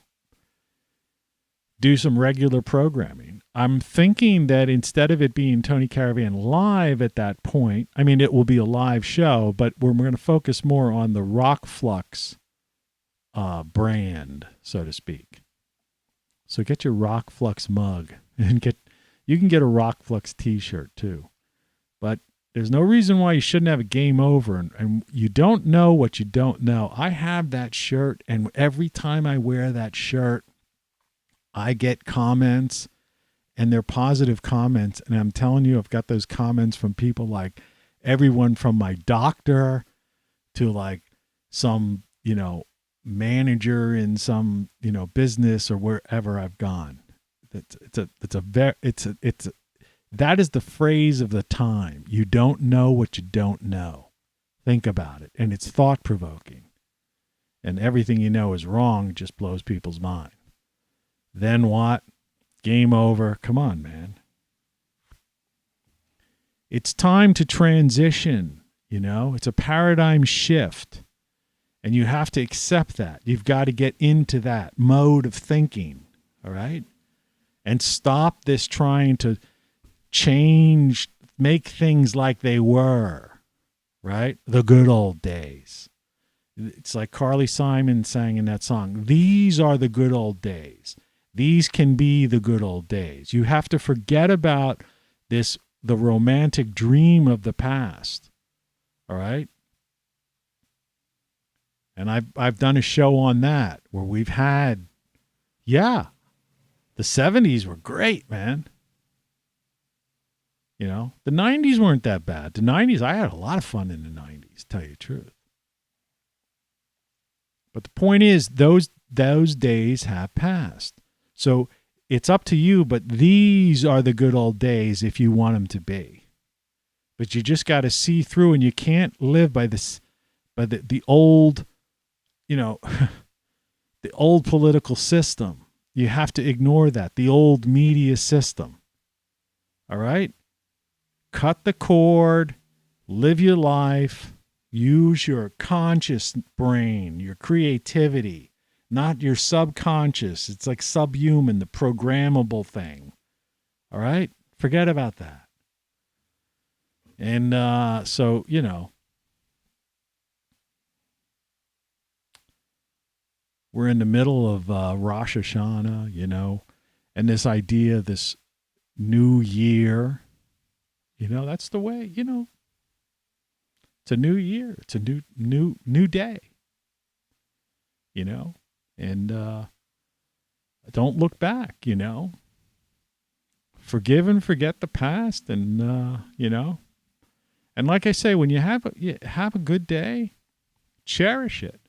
do some regular programming. I'm thinking that instead of it being Tony Caravan Live at that point, I mean, it will be a live show, but we're going to focus more on the ROCKFLUX brand, so to speak. So get your ROCKFLUX mug and you can get a ROCKFLUX t-shirt too. But there's no reason why you shouldn't have a game over, and you don't know what you don't know. I have that shirt, and every time I wear that shirt, I get comments, and they're positive comments. And I'm telling you, I've got those comments from people like everyone from my doctor to like some, manager in some, business or wherever I've gone. That is the phrase of the time. You don't know what you don't know. Think about it. And it's thought provoking. And everything you know is wrong just blows people's mind. Then what? Game over. Come on, man. It's time to transition, It's a paradigm shift. And you have to accept that. You've got to get into that mode of thinking, all right? And stop this trying to change, make things like they were, right? The good old days. It's like Carly Simon sang in that song, these are the good old days. These can be the good old days. You have to forget about the romantic dream of the past, all right? And I've done a show on that where we've had, the 70s were great, man. The 90s weren't that bad. The 90s, I had a lot of fun in the 90s, to tell you the truth. But the point is, those days have passed. So it's up to you, but these are the good old days if you want them to be. But you just got to see through, and you can't live by the old, the old political system. You have to ignore that. The old media system. All right? Cut the cord, live your life, use your conscious brain, your creativity, not your subconscious. It's like subhuman, the programmable thing. All right? Forget about that. And so, we're in the middle of Rosh Hashanah, and this idea, this new year, that's the way, it's a new year. It's a new day, and don't look back, forgive and forget the past. And, and like I say, when you have a good day, cherish it.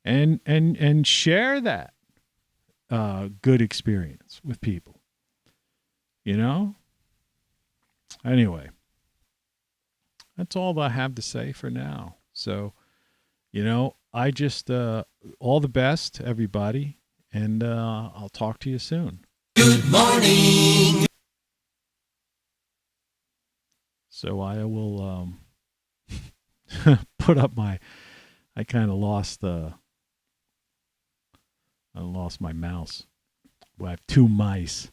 And share that good experience with people. Anyway, that's all I have to say for now. So, I just all the best, everybody, and I'll talk to you soon. Good morning. So I will put up I kind of lost I lost my mouse. Well, I have two mice,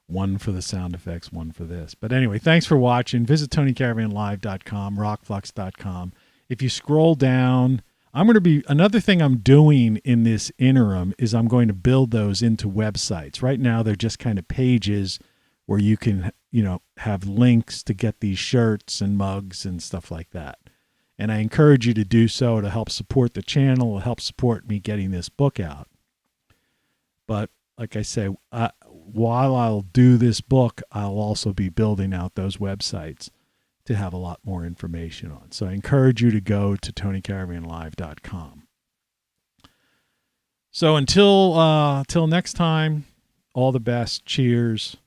one for the sound effects, one for this. But anyway, thanks for watching. Visit TonyCaravanLive.com, ROCKFLUX.com. If you scroll down, another thing I'm doing in this interim is I'm going to build those into websites. Right now, they're just kind of pages where you can, have links to get these shirts and mugs and stuff like that. And I encourage you to do so to help support the channel, to help support me getting this book out. But like I say, while I'll do this book, I'll also be building out those websites to have a lot more information on. So I encourage you to go to TonyCaravanLive.com. So until next time, all the best. Cheers.